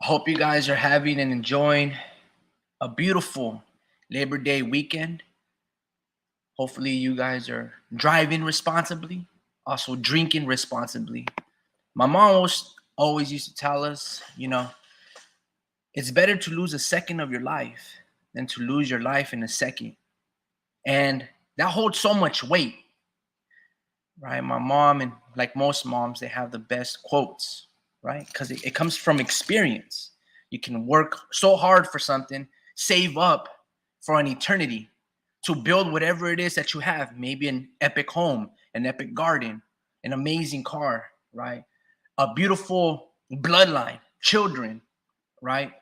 I hope you guys are having and enjoying a beautiful Labor Day weekend. Hopefully, you guys are driving responsibly, also drinking responsibly. My mom always used to tell us, it's better to lose a second of your life than to lose your life in a second. And that holds so much weight, right? My mom, and like most moms, they have the best quotes, right? Because it comes from experience. You can work so hard for something, save up for an eternity to build whatever it is that you have. Maybe an epic home, an epic garden, an amazing car, right? A beautiful bloodline, children, right?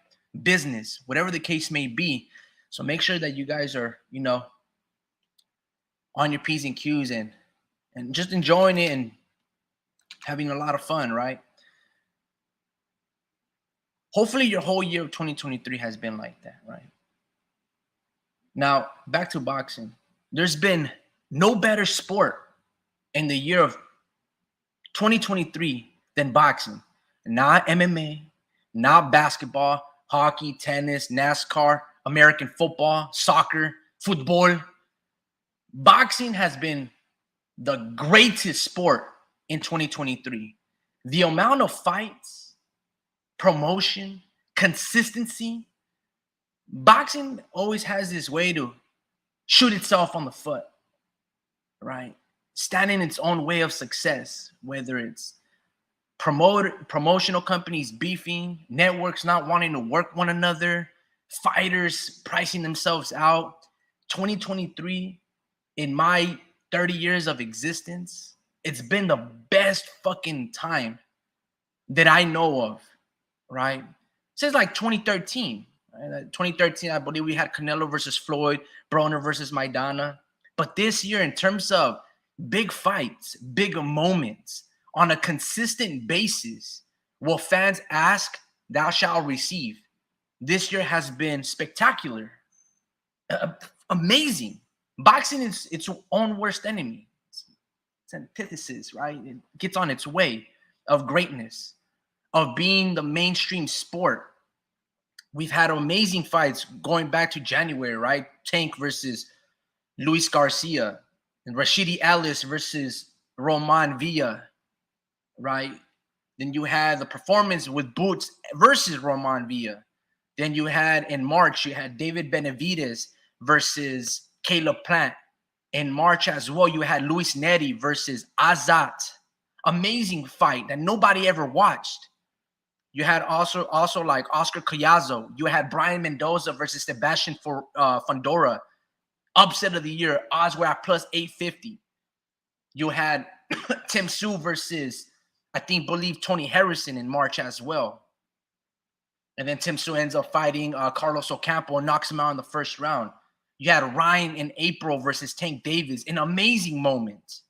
Business, whatever the case may be. So make sure that you guys are, on your P's and Q's and just enjoying it and having a lot of fun, right? Hopefully your whole year of 2023 has been like that, right? Now, back to boxing. There's been no better sport in the year of 2023 than boxing. Not MMA, not basketball, hockey, tennis, NASCAR, American football, soccer, football. Boxing has been the greatest sport in 2023. The amount of fights, promotion, consistency. Boxing always has this way to shoot itself on the foot, right? Stand in its own way of success, whether it's promotional companies beefing, networks not wanting to work one another, fighters pricing themselves out. 2023, in my 30 years of existence, it's been the best fucking time that I know of, right? Since like 2013. Right? 2013, I believe we had Canelo versus Floyd, Broner versus Maidana. But this year, in terms of big fights, big moments, on a consistent basis, what fans ask, thou shalt receive. This year has been spectacular, amazing. Boxing is its own worst enemy. It's antithesis, right? It gets on its way of greatness, of being the mainstream sport. We've had amazing fights going back to January, right? Tank versus Luis Garcia, and Rashidi Ellis versus Roman Villa, right? Then you had the performance with Boots versus Roman Villa. Then you had in March, you had David Benavidez versus Caleb Plant. In March as well, you had Luis Neri versus Azat. Amazing fight that nobody ever watched. You had also like Oscar Collazo. You had Brian Mendoza versus Sebastian Fondora. Upset of the year, odds were at plus 850. You had Tim Tszyu versus, believe Tony Harrison in March as well. And then Tim Tszyu ends up fighting Carlos Ocampo and knocks him out in the first round. You had Ryan in April versus Tank Davis, an amazing moment,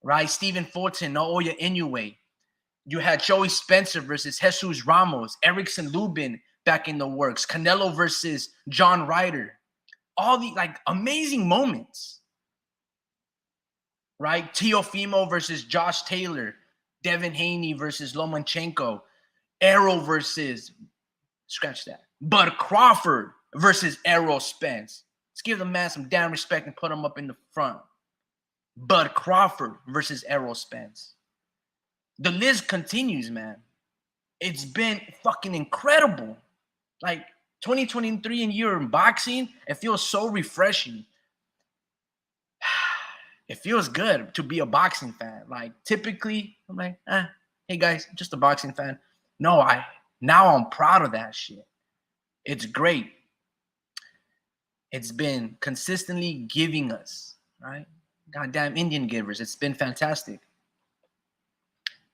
right? Stephen Fulton, Naoya Inoue. You had Joey Spencer versus Jesus Ramos, Erickson Lubin back in the works, Canelo versus John Ryder. All the amazing moments, right? Teofimo versus Josh Taylor, Devin Haney versus Lomachenko, Errol versus, scratch that, Bud Crawford versus Errol Spence. Let's give the man some damn respect and put him up in the front. Bud Crawford versus Errol Spence. The list continues, man. It's been fucking incredible. 2023 and year in boxing, it feels so refreshing. It feels good to be a boxing fan. Typically, I'm like, hey guys, just a boxing fan. No, now I'm proud of that shit. It's great. It's been consistently giving us, right? Goddamn Indian givers. It's been fantastic.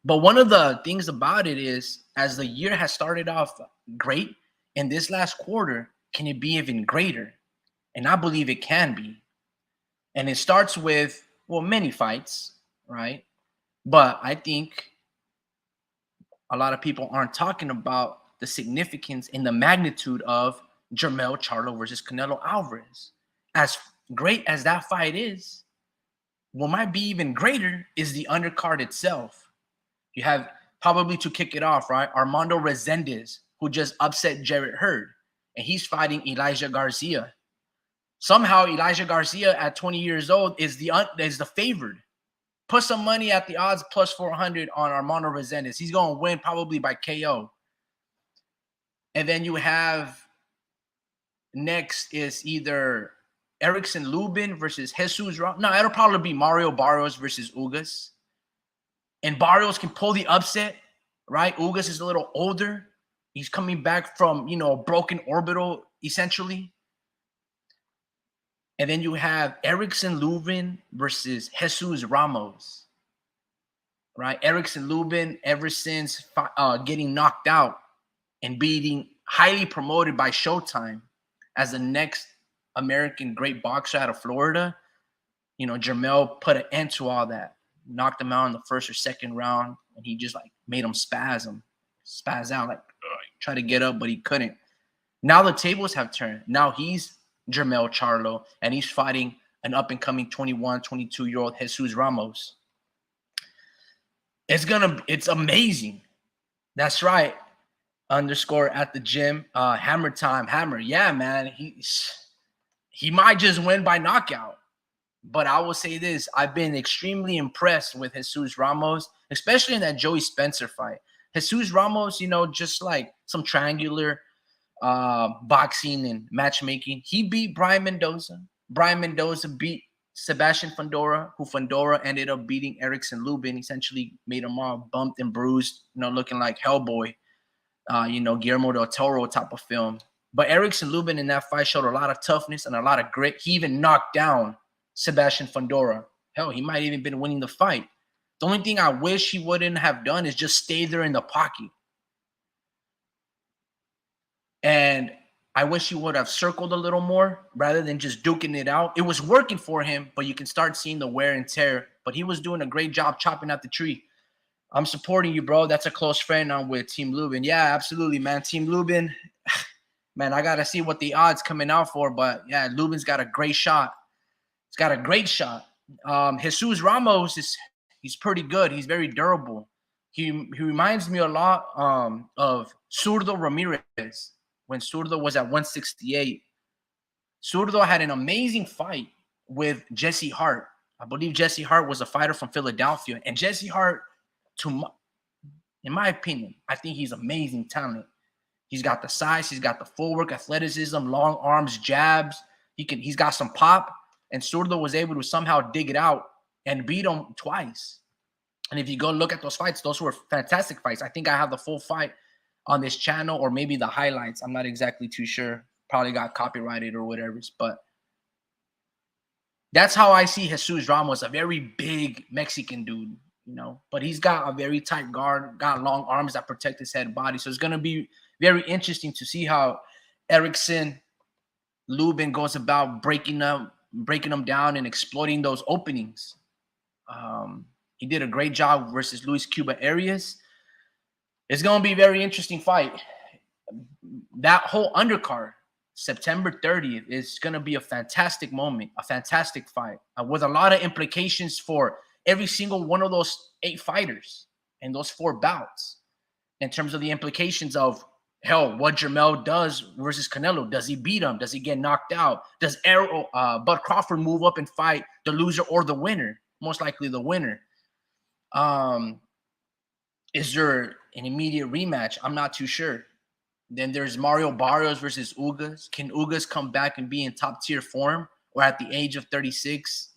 But one of the things about it is, as the year has started off great, in this last quarter, can it be even greater? And I believe it can be. And it starts with, many fights, right? But I think a lot of people aren't talking about the significance and the magnitude of Jermell Charlo versus Canelo Alvarez. As great as that fight is, what might be even greater is the undercard itself. You have, probably to kick it off, right, Armando Resendiz, who just upset Jarrett Hurd, and he's fighting Elijah Garcia. Somehow Elijah Garcia at 20 years old is the favored. Put some money at the odds plus 400 on Armando Resendiz. He's going to win probably by KO. And then you have next is either Erickson Lubin versus Jesus Ramos. No, it'll probably be Mario Barrios versus Ugas. And Barrios can pull the upset, right? Ugas is a little older. He's coming back from, a broken orbital, essentially. And then you have Erickson Lubin versus Jesus Ramos, right? Erickson Lubin, ever since getting knocked out and being highly promoted by Showtime as the next American great boxer out of Florida, Jermell put an end to all that. Knocked him out in the first or second round, and he just made him spaz out, try to get up, but he couldn't. Now the tables have turned. Now he's Jermell Charlo, and he's fighting an up-and-coming 21, 22-year-old Jesus Ramos. It's amazing. That's right. _ at the gym. Hammer time. Hammer. Yeah, man. He might just win by knockout. But I will say this. I've been extremely impressed with Jesus Ramos, especially in that Joey Spencer fight. Jesus Ramos, just like some triangular boxing and matchmaking. He beat Brian Mendoza. Brian Mendoza beat Sebastian Fundora, who Fundora ended up beating Erickson Lubin, essentially made him all bumped and bruised, looking like Hellboy, Guillermo del Toro type of film. But Erickson Lubin in that fight showed a lot of toughness and a lot of grit. He even knocked down Sebastian Fundora. Hell, he might even been winning the fight. The only thing I wish he wouldn't have done is just stay there in the pocket. And I wish he would have circled a little more rather than just duking it out. It was working for him, but you can start seeing the wear and tear. But he was doing a great job chopping out the tree. I'm supporting you, bro. That's a close friend. I'm with Team Lubin. Yeah, absolutely, man. Team Lubin. Man, I got to see what the odds coming out for. But, yeah, Lubin's got a great shot. He's got a great shot. Jesus Ramos, he's pretty good. He's very durable. He reminds me a lot of Zurdo Ramirez. When Zurdo was at 168, Zurdo had an amazing fight with Jesse Hart. I believe Jesse Hart was a fighter from Philadelphia. And Jesse Hart, in my opinion, I think he's amazing talent. He's got the size, he's got the footwork, athleticism, long arms, jabs. He's got some pop. And Zurdo was able to somehow dig it out and beat him twice. And if you go look at those fights, those were fantastic fights. I think I have the full fight on this channel, or maybe the highlights. I'm not exactly too sure. Probably got copyrighted or whatever. But that's how I see Jesus Ramos, a very big Mexican dude, But he's got a very tight guard, got long arms that protect his head body. So it's going to be very interesting to see how Erickson Lubin goes about breaking them down and exploiting those openings. He did a great job versus Luis Cuba Arias. It's going to be a very interesting fight. That whole undercard, September 30th, is going to be a fantastic moment, a fantastic fight with a lot of implications for every single one of those 8 fighters and those 4 bouts in terms of the implications of, what Jermell does versus Canelo. Does he beat him? Does he get knocked out? Does Bud Crawford move up and fight the loser or the winner? Most likely the winner. Is there an immediate rematch? I'm not too sure. Then there's Mario Barrios versus Ugas. Can Ugas come back and be in top tier form? Or at the age of 36,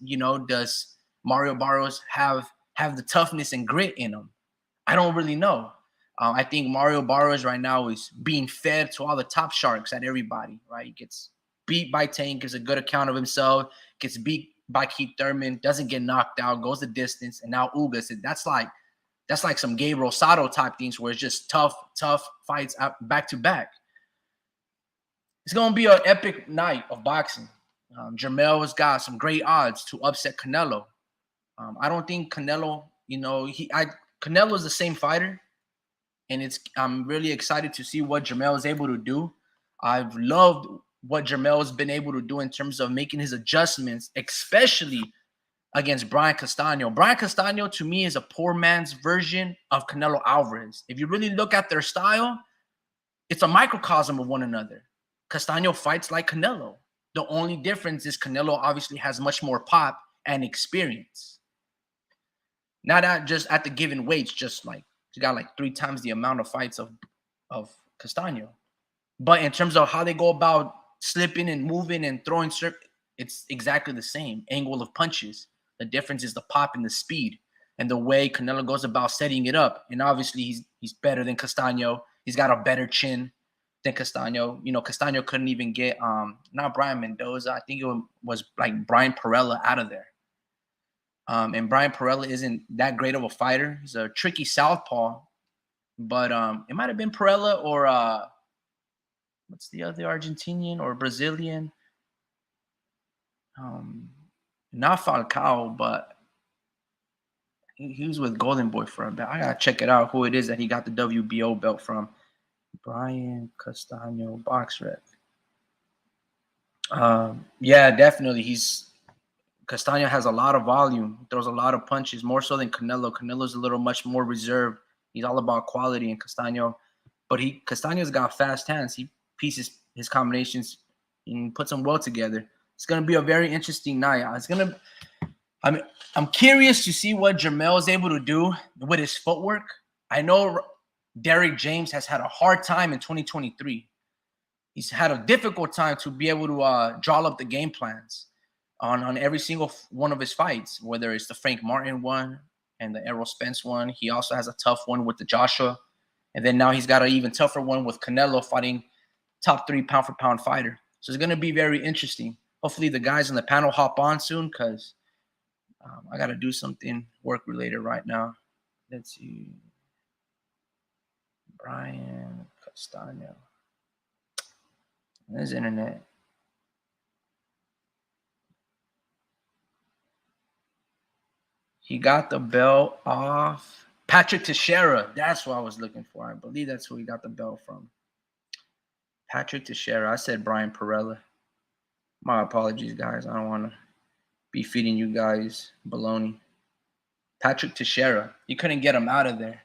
does Mario Barrios have the toughness and grit in him? I don't really know. I think Mario Barrios right now is being fed to all the top sharks at everybody, right? He gets beat by Tank, gives a good account of himself, gets beat by Keith Thurman, doesn't get knocked out, goes the distance, and now Ugas. That's like some Gabe Rosado type things where it's just tough fights back to back. It's going to be an epic night of boxing. Jermell has got some great odds to upset Canelo. I don't think Canelo, Canelo is the same fighter, and I'm really excited to see what Jermell is able to do. I've loved what Jermell has been able to do in terms of making his adjustments, especially against Brian Castaño. Brian Castaño, to me, is a poor man's version of Canelo Alvarez. If you really look at their style, it's a microcosm of one another. Castaño fights like Canelo. The only difference is Canelo obviously has much more pop and experience. Not at just at the given weights, just like he got like 3 times the amount of fights of Castaño. But in terms of how they go about slipping and moving and throwing, it's exactly the same angle of punches. The difference is the pop and the speed and the way Canelo goes about setting it up. And obviously he's better than Castaño. He's got a better chin than Castaño. You know, Castaño couldn't even get not Brian Mendoza. I think it was like Brian Perella out of there. And Brian Perella isn't that great of a fighter. He's a tricky southpaw, but it might have been Perella or what's the other Argentinian or Brazilian? Not Falcao, but he was with Golden Boy for a bit. I gotta check it out who it is that he got the WBO belt from. Brian Castaño, BoxRec. Yeah, definitely. Castaño has a lot of volume, throws a lot of punches, more so than Canelo. Canelo's a little much more reserved. He's all about quality in Castaño, but Castaño's got fast hands. He pieces his combinations and puts them well together. It's gonna be a very interesting night. I'm curious to see what Jermell is able to do with his footwork. I know Derrick James has had a hard time in 2023. He's had a difficult time to be able to draw up the game plans on every single one of his fights, whether it's the Frank Martin one and the Errol Spence one. He also has a tough one with the Joshua. And then now he's got an even tougher one with Canelo fighting top 3 pound-for-pound fighter. So it's going to be very interesting. Hopefully the guys on the panel hop on soon because I got to do something work-related right now. Let's see. Brian Castaño. There's internet. He got the belt off Patrick Teixeira. That's what I was looking for. I believe that's who he got the belt from. Patrick Teixeira. I said Brian Perella. My apologies, guys. I don't want to be feeding you guys baloney. Patrick Teixeira. You couldn't get him out of there.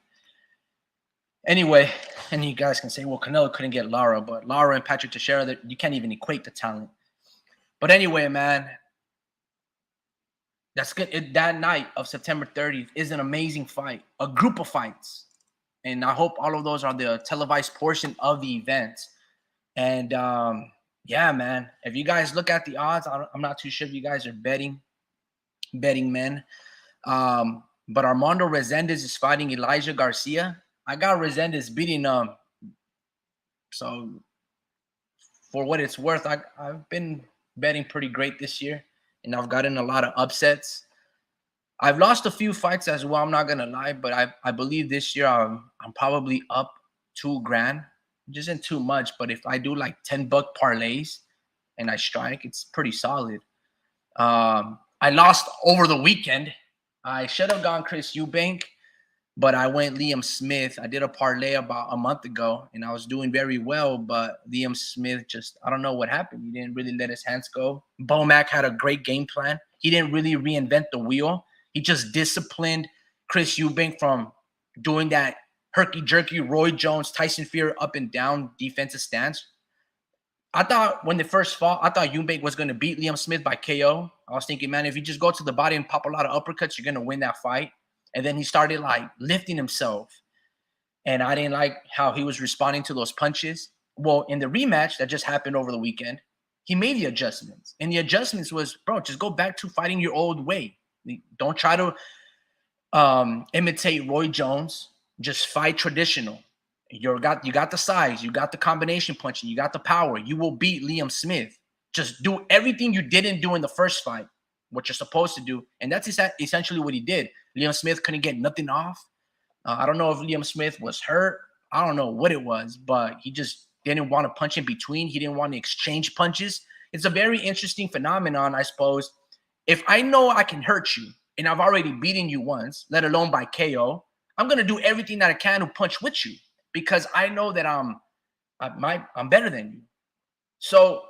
Anyway, and you guys can say, well, Canelo couldn't get Lara, but Lara and Patrick Teixeira, you can't even equate the talent. But anyway, man, that's good. That night of September 30th is an amazing fight, a group of fights. And I hope all of those are the televised portion of the event. And yeah, man, if you guys look at the odds, I'm not too sure if you guys are betting men. But Armando Resendez is fighting Elijah Garcia. I got Resendez beating so for what it's worth, I've been betting pretty great this year, and I've gotten a lot of upsets. I've lost a few fights as well, I'm not gonna lie, but I believe this year I'm probably up $2,000. Which isn't too much, but if I do like $10 parlays and I strike, it's pretty solid. I lost over the weekend. I should have gone Chris Eubank, but I went Liam Smith. I did a parlay about a month ago, and I was doing very well, but Liam Smith just, I don't know what happened. He didn't really let his hands go. Bomac had a great game plan. He didn't really reinvent the wheel. He just disciplined Chris Eubank from doing that herky-jerky Roy Jones, Tyson Fury up and down defensive stance. I thought when they first fought, I thought Eubank was going to beat Liam Smith by KO. I was thinking, man, if you just go to the body and pop a lot of uppercuts, you're going to win that fight. And then he started like lifting himself. And I didn't like how he was responding to those punches. Well, in the rematch that just happened over the weekend, he made the adjustments. And the adjustments was, bro, just go back to fighting your old way. Don't try to imitate Roy Jones. Just fight traditional. You got the size, you got the combination punching, you got the power. You will beat Liam Smith. Just do everything you didn't do in the first fight, what you're supposed to do. And that's essentially what he did. Liam Smith couldn't get nothing off. I don't know if Liam Smith was hurt. I don't know what it was, but he just didn't want to punch in between. He didn't want to exchange punches. It's a very interesting phenomenon, I suppose. If I know I can hurt you and I've already beaten you once, let alone by KO, I'm going to do everything that I can to punch with you because I know that I'm better than you. So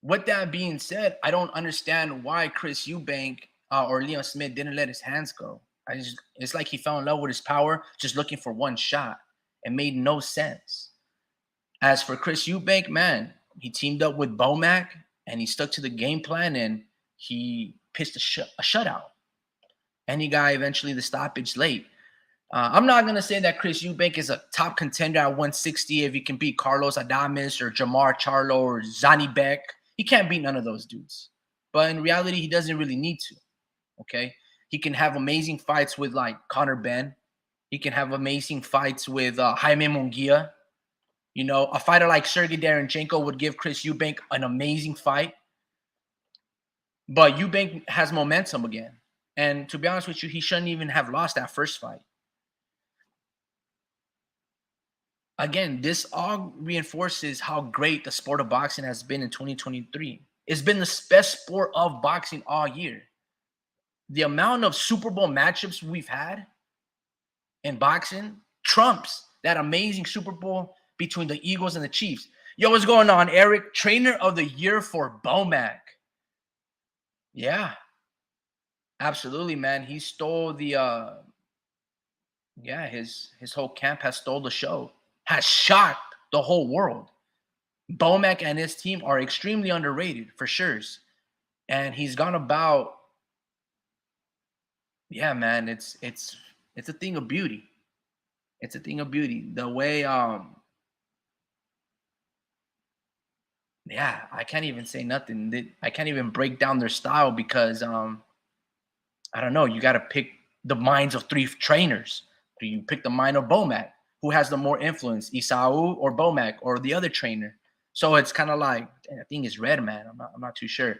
with that being said, I don't understand why Chris Eubank or Liam Smith didn't let his hands go. It's like he fell in love with his power, just looking for one shot. It made no sense. As for Chris Eubank, man, he teamed up with Bomac and he stuck to the game plan and he pitched a shutout. And he got eventually the stoppage late. I'm not going to say that Chris Eubank is a top contender at 160 if he can beat Carlos Adames or Jamar Charlo or Zani Beck. He can't beat none of those dudes. But in reality, he doesn't really need to. Okay? He can have amazing fights with like Conor Benn. He can have amazing fights with Jaime Munguia. You know, a fighter like Sergey Darenchenko would give Chris Eubank an amazing fight. But Eubank has momentum again. And to be honest with you, he shouldn't even have lost that first fight. Again, this all reinforces how great the sport of boxing has been in 2023. It's been the best sport of boxing all year. The amount of Super Bowl matchups we've had in boxing trumps that amazing Super Bowl between the Eagles and the Chiefs. Yo, what's going on, Eric? Trainer of the year for Bomac. Yeah, absolutely, man. He stole the his whole camp has stole the show. Has shocked the whole world. Bomac and his team are extremely underrated for sure. And he's gone about, yeah, man, it's a thing of beauty. It's a thing of beauty. The way yeah, I can't even say nothing. I can't even break down their style because I don't know, you got to pick the minds of three trainers. Do you pick the mind of Bomac? Who has the more influence, Isao or Bomac or the other trainer? So it's kind of like, I think it's red, man. I'm not too sure.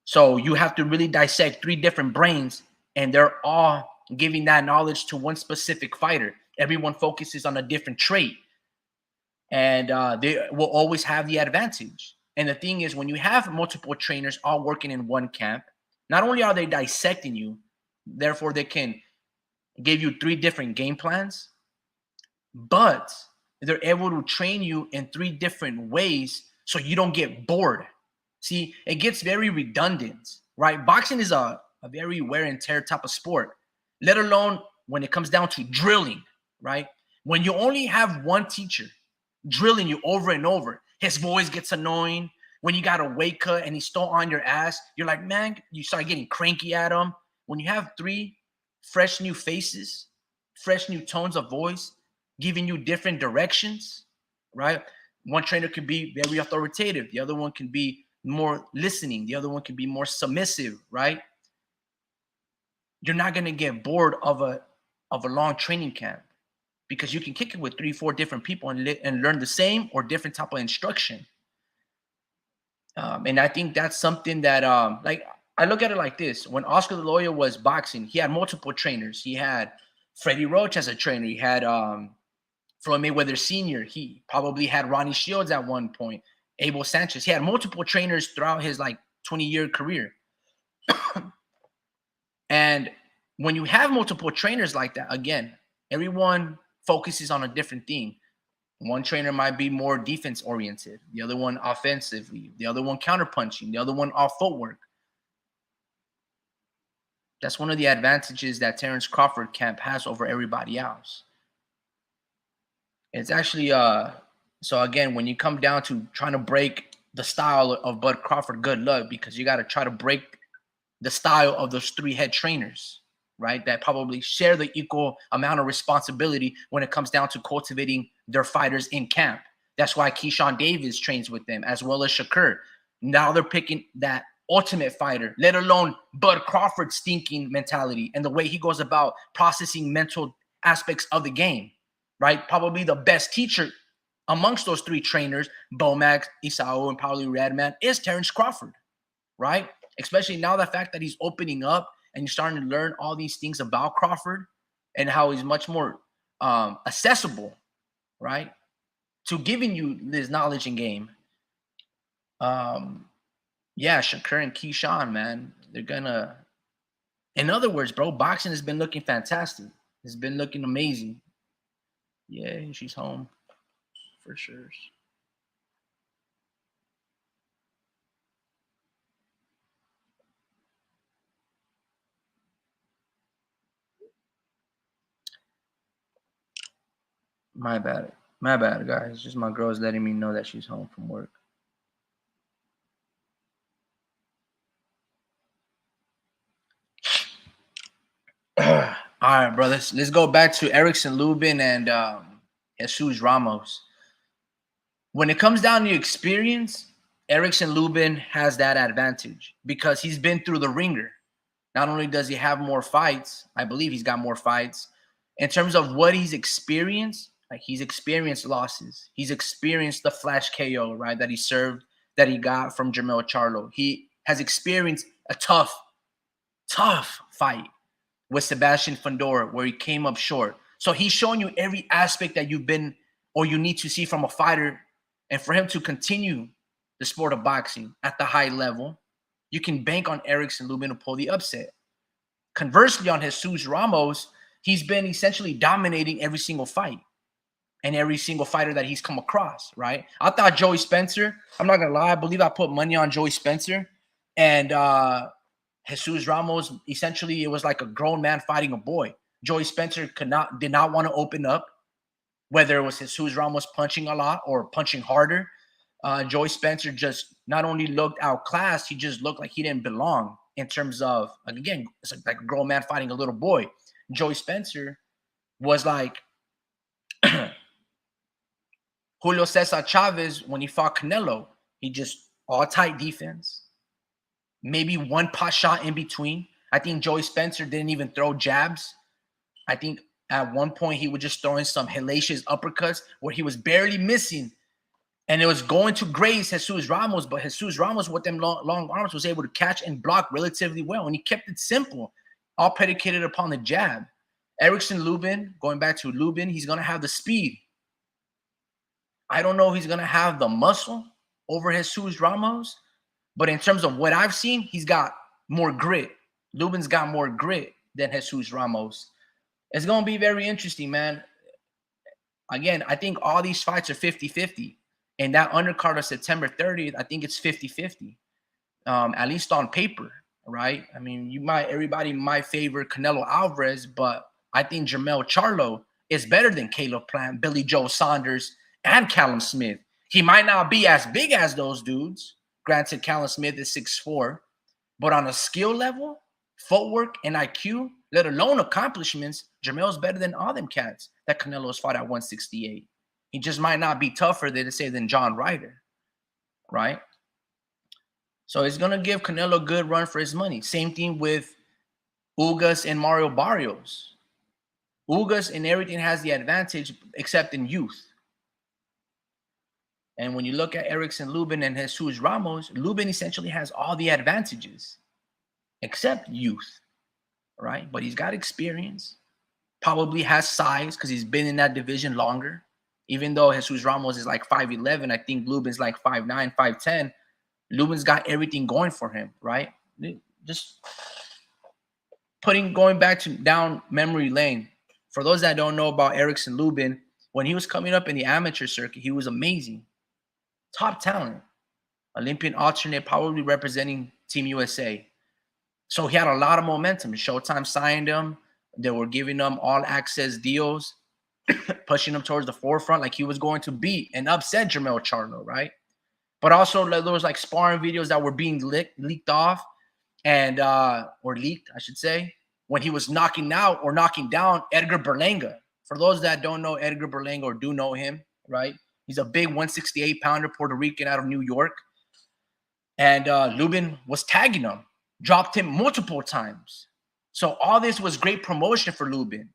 So you have to really dissect three different brains, and they're all giving that knowledge to one specific fighter. Everyone focuses on a different trait, and they will always have the advantage. And the thing is, when you have multiple trainers all working in one camp, not only are they dissecting you, therefore they can give you three different game plans, but they're able to train you in three different ways so you don't get bored. See, it gets very redundant, right? Boxing is a very wear and tear type of sport, let alone when it comes down to drilling, right? When you only have one teacher drilling you over and over, his voice gets annoying. When you got a weight cut and he's still on your ass, you're like, man, you start getting cranky at him. When you have three fresh new faces, fresh new tones of voice, giving you different directions, right? One trainer could be very authoritative. The other one can be more listening. The other one can be more submissive, right? You're not going to get bored of a long training camp because you can kick it with 3-4 different people and learn the same or different type of instruction. And I think that's something that like I look at it like this. When Oscar the Lawyer was boxing, he had multiple trainers. He had Freddie Roach as a trainer. He had Floyd Mayweather Sr. He probably had Ronnie Shields at one point, Abel Sanchez. He had multiple trainers throughout his like 20-year career. And when you have multiple trainers like that, again, everyone focuses on a different thing. One trainer might be more defense oriented, the other one offensively, the other one counterpunching, the other one off footwork. That's one of the advantages that Terrence Crawford camp has over everybody else. It's actually so again, when you come down to trying to break the style of Bud Crawford, good luck, because you got to try to break the style of those three head trainers, right? That probably share the equal amount of responsibility when it comes down to cultivating their fighters in camp. That's why Keyshawn Davis trains with them, as well as Shakur. Now they're picking that ultimate fighter, let alone Bud Crawford's thinking mentality and the way he goes about processing mental aspects of the game, right? Probably the best teacher amongst those three trainers, Bomac, Isao, and probably Redman, is Terrence Crawford, right? Especially now the fact that he's opening up and you're starting to learn all these things about Crawford and how he's much more accessible, right, to giving you this knowledge and game. Yeah, Shakur and Keyshawn, man, they're gonna. In other words, bro, boxing has been looking fantastic. It's been looking amazing. Yeah, she's home for sure. My bad. My bad, guys. It's just my girl's letting me know that she's home from work. All right, brothers. Let's go back to Erickson Lubin and Jesus Ramos. When it comes down to experience, Erickson Lubin has that advantage because he's been through the ringer. Not only does he have more fights, I believe he's got more fights. In terms of what he's experienced, like he's experienced losses. He's experienced the flash KO, right, that he served, that he got from Jermell Charlo. He has experienced a tough fight with Sebastian Fundora where he came up short. So he's showing you every aspect that you've been or you need to see from a fighter. And for him to continue the sport of boxing at the high level, you can bank on Erickson Lubin to pull the upset. Conversely, on Jesus Ramos, he's been essentially dominating every single fight and every single fighter that he's come across, right? I thought Joey Spencer, I'm not going to lie, I believe I put money on Joey Spencer. And Jesus Ramos, essentially, it was like a grown man fighting a boy. Joey Spencer did not want to open up, whether it was Jesus Ramos punching a lot or punching harder. Joey Spencer just not only looked outclassed, he just looked like he didn't belong in terms of, again, it's like a grown man fighting a little boy. Joey Spencer was like Julio Cesar Chavez when he fought Canelo. He just all tight defense, maybe one pot shot in between. I think Joey Spencer didn't even throw jabs. I think at one point he was just throwing some hellacious uppercuts where he was barely missing. And it was going to graze Jesus Ramos, but Jesus Ramos with them long arms was able to catch and block relatively well. And he kept it simple, all predicated upon the jab. Erickson Lubin, going back to Lubin, he's going to have the speed. I don't know if he's going to have the muscle over Jesus Ramos, but in terms of what I've seen, he's got more grit. Lubin's got more grit than Jesus Ramos. It's going to be very interesting, man. Again, I think all these fights are 50-50. And that undercard of September 30th, I think it's 50-50, at least on paper, right? I mean, everybody might favor Canelo Alvarez, but I think Jermell Charlo is better than Caleb Plant, Billy Joe Saunders, and Callum Smith. He might not be as big as those dudes. Granted, Callum Smith is 6'4", but on a skill level, footwork, and IQ, let alone accomplishments, Jermell's better than all them cats that Canelo's fought at 168. He just might not be tougher than John Ryder, right? So it's going to give Canelo a good run for his money. Same thing with Ugas and Mario Barrios. Ugas in everything has the advantage except in youth. And when you look at Erickson Lubin and Jesus Ramos, Lubin essentially has all the advantages except youth, right? But he's got experience, probably has size because he's been in that division longer. Even though Jesus Ramos is like 5'11", I think Lubin's like 5'9", 5'10". Lubin's got everything going for him, right? Just going back to down memory lane. For those that don't know about Erickson Lubin, when he was coming up in the amateur circuit, he was amazing. Top talent. Olympian alternate, probably representing Team USA. So he had a lot of momentum. Showtime signed him. They were giving him all access deals, pushing him towards the forefront like he was going to beat and upset Jermell Charlo, right? But also there was like sparring videos that were being leaked off and or leaked, I should say, when he was knocking out or knocking down Edgar Berlanga. For those that don't know Edgar Berlanga or do know him, right? He's a big 168-pounder Puerto Rican out of New York. And Lubin was tagging him, dropped him multiple times. So all this was great promotion for Lubin.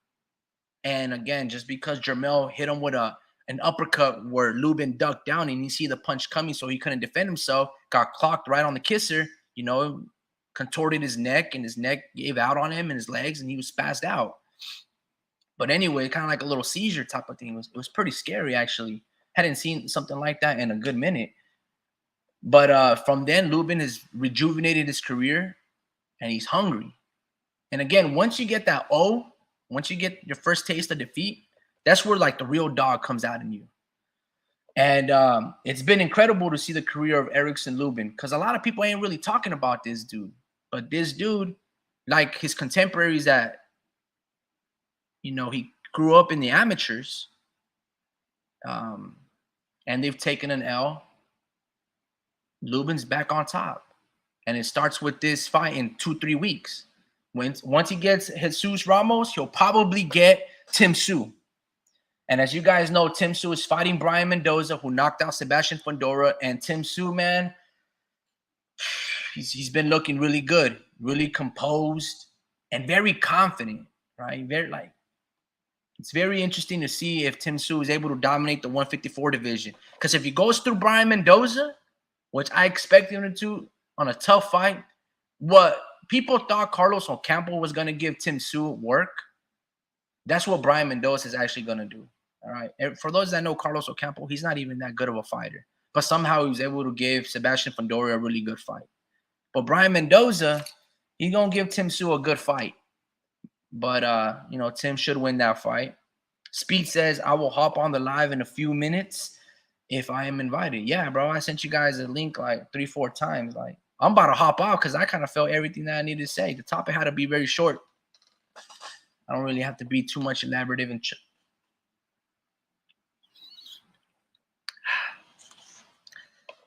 And again, just because Jermell hit him with an uppercut where Lubin ducked down and you see the punch coming so he couldn't defend himself, got clocked right on the kisser, contorted his neck and his neck gave out on him and his legs and he was spazzed out. But anyway, kind of like a little seizure type of thing. It was pretty scary, actually. Hadn't seen something like that in a good minute. But from then, Lubin has rejuvenated his career and he's hungry. And again, once you get that once you get your first taste of defeat, that's where like the real dog comes out in you. And it's been incredible to see the career of Erickson Lubin because a lot of people ain't really talking about this dude. But this dude, like his contemporaries that, he grew up in the amateurs, and they've taken an L. Lubin's back on top. And it starts with this fight in 2-3 weeks. Once he gets Jesus Ramos, he'll probably get Tim Tszyu. And as you guys know, Tim Tszyu is fighting Brian Mendoza, who knocked out Sebastian Fundora. And Tim Tszyu, man, he's been looking really good, really composed, and very confident, right? It's very interesting to see if Tim Tszyu is able to dominate the 154 division. Because if he goes through Brian Mendoza, which I expect him to on a tough fight, what people thought Carlos Ocampo was going to give Tim Tszyu work, that's what Brian Mendoza is actually going to do. All right. And for those that know Carlos Ocampo, he's not even that good of a fighter. But somehow he was able to give Sebastian Fundora a really good fight. But Brian Mendoza, he's going to give Tim Tszyu a good fight. But, Tim should win that fight. Speed says, I will hop on the live in a few minutes if I am invited. Yeah, bro, I sent you guys a link like 3-4 times. Like, I'm about to hop out because I kind of felt everything that I needed to say. The topic had to be very short. I don't really have to be too much elaborative and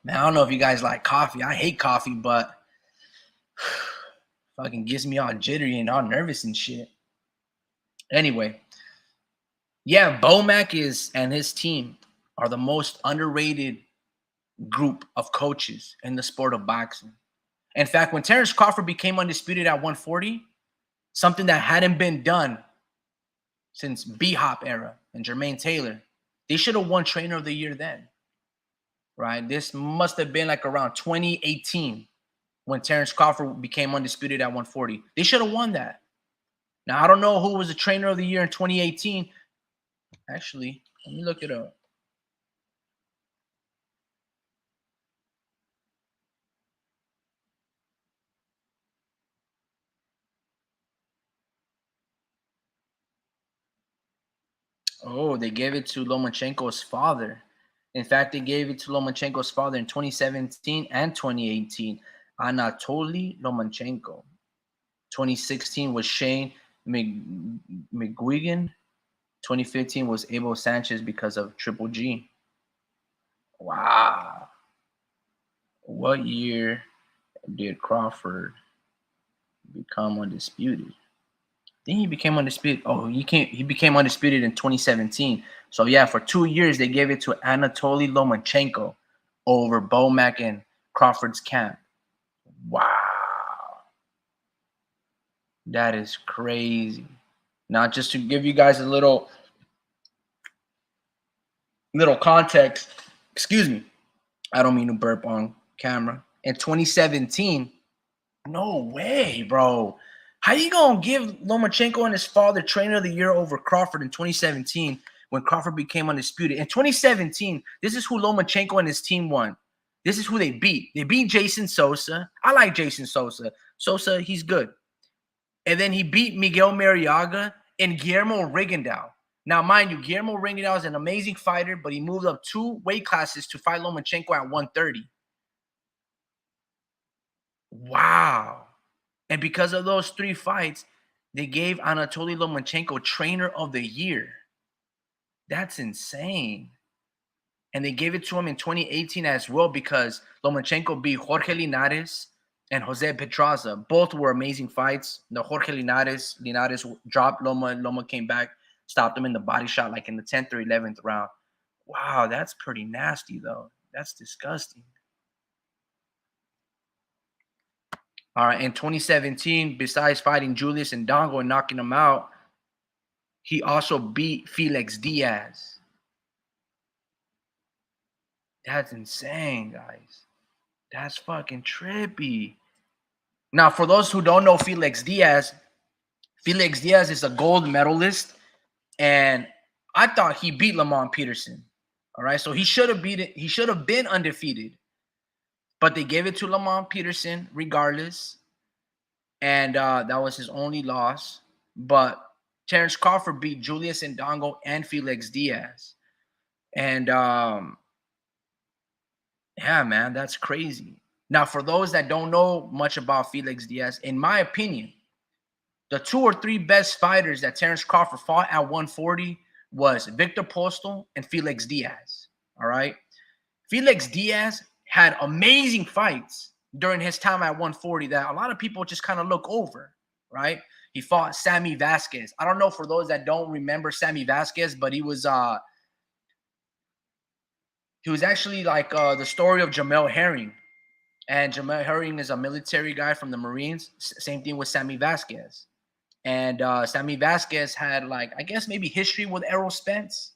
man, I don't know if you guys like coffee. I hate coffee, but fucking gets me all jittery and all nervous and shit. Anyway, yeah, Bomac and his team are the most underrated group of coaches in the sport of boxing. In fact, when Terrence Crawford became undisputed at 140, something that hadn't been done since B-Hop era and Jermaine Taylor, they should have won Trainer of the Year then, right? This must have been like around 2018 when Terrence Crawford became undisputed at 140. They should have won that. Now, I don't know who was the Trainer of the Year in 2018. Actually, let me look it up. Oh, they gave it to Lomachenko's father. In fact, they gave it to Lomachenko's father in 2017 and 2018. Anatoly Lomachenko. 2016 was Shane McGuigan. 2015 was Abel Sanchez because of Triple G. Wow. What year did Crawford become undisputed? I think he became undisputed. Oh, he became undisputed in 2017. So yeah, for 2 years they gave it to Anatoly Lomachenko over Bomac and Crawford's camp. Wow. That is crazy. Now, just to give you guys a little context, excuse me, I don't mean to burp on camera. In 2017, no way, bro. How you gonna give Lomachenko and his father Trainer of the Year over Crawford in 2017 when Crawford became undisputed? In 2017, this is who Lomachenko and his team won. This is who they beat. They beat Jason Sosa. I like Jason Sosa. Sosa, he's good. And then he beat Miguel Mariaga and Guillermo Rigondeaux. Now, mind you, Guillermo Rigondeaux is an amazing fighter, but he moved up 2 weight classes to fight Lomachenko at 130. Wow. And because of those 3 fights, they gave Anatoly Lomachenko Trainer of the Year. That's insane. And they gave it to him in 2018 as well because Lomachenko beat Jorge Linares and Jose Pedraza. Both were amazing fights. The Jorge Linares dropped Loma. Loma came back, stopped him in the body shot like in the 10th or 11th round. Wow, that's pretty nasty, though. That's disgusting. All right, in 2017, besides fighting Julius Ndongo and knocking him out, he also beat Felix Diaz. That's insane, guys. That's fucking trippy. Now, for those who don't know Felix Diaz is a gold medalist, and I thought he beat Lamont Peterson. All right, so he should have been undefeated. But they gave it to Lamont Peterson regardless. And that was his only loss. But Terrence Crawford beat Julius Ndongo and Felix Diaz. And yeah, man, that's crazy. Now, for those that don't know much about Felix Diaz, in my opinion, the 2 or 3 best fighters that Terrence Crawford fought at 140 was Victor Postal and Felix Diaz. All right. Felix Diaz had amazing fights during his time at 140 that a lot of people just kind of look over, right? He fought Sammy Vasquez. I don't know for those that don't remember Sammy Vasquez, but he was actually like the story of Jamel Herring. And Jamel Herring is a military guy from the Marines. Same thing with Sammy Vasquez. And Sammy Vasquez had, like, I guess maybe history with Errol Spence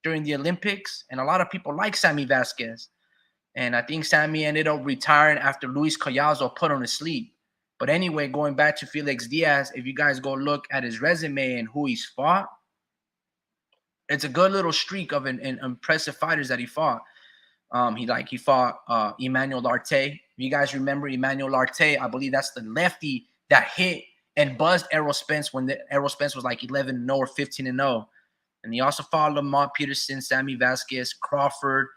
during the Olympics. And a lot of people like Sammy Vasquez. And I think Sammy ended up retiring after Luis Collazo put on his sleep. But anyway, going back to Felix Diaz, if you guys go look at his resume and who he's fought, it's a good little streak of an impressive fighters that he fought. He fought Emmanuel Lartey. If you guys remember Emmanuel Lartey, I believe that's the lefty that hit and buzzed Errol Spence when Errol Spence was like 11-0 or 15-0. And he also fought Lamont Peterson, Sammy Vasquez, Crawford.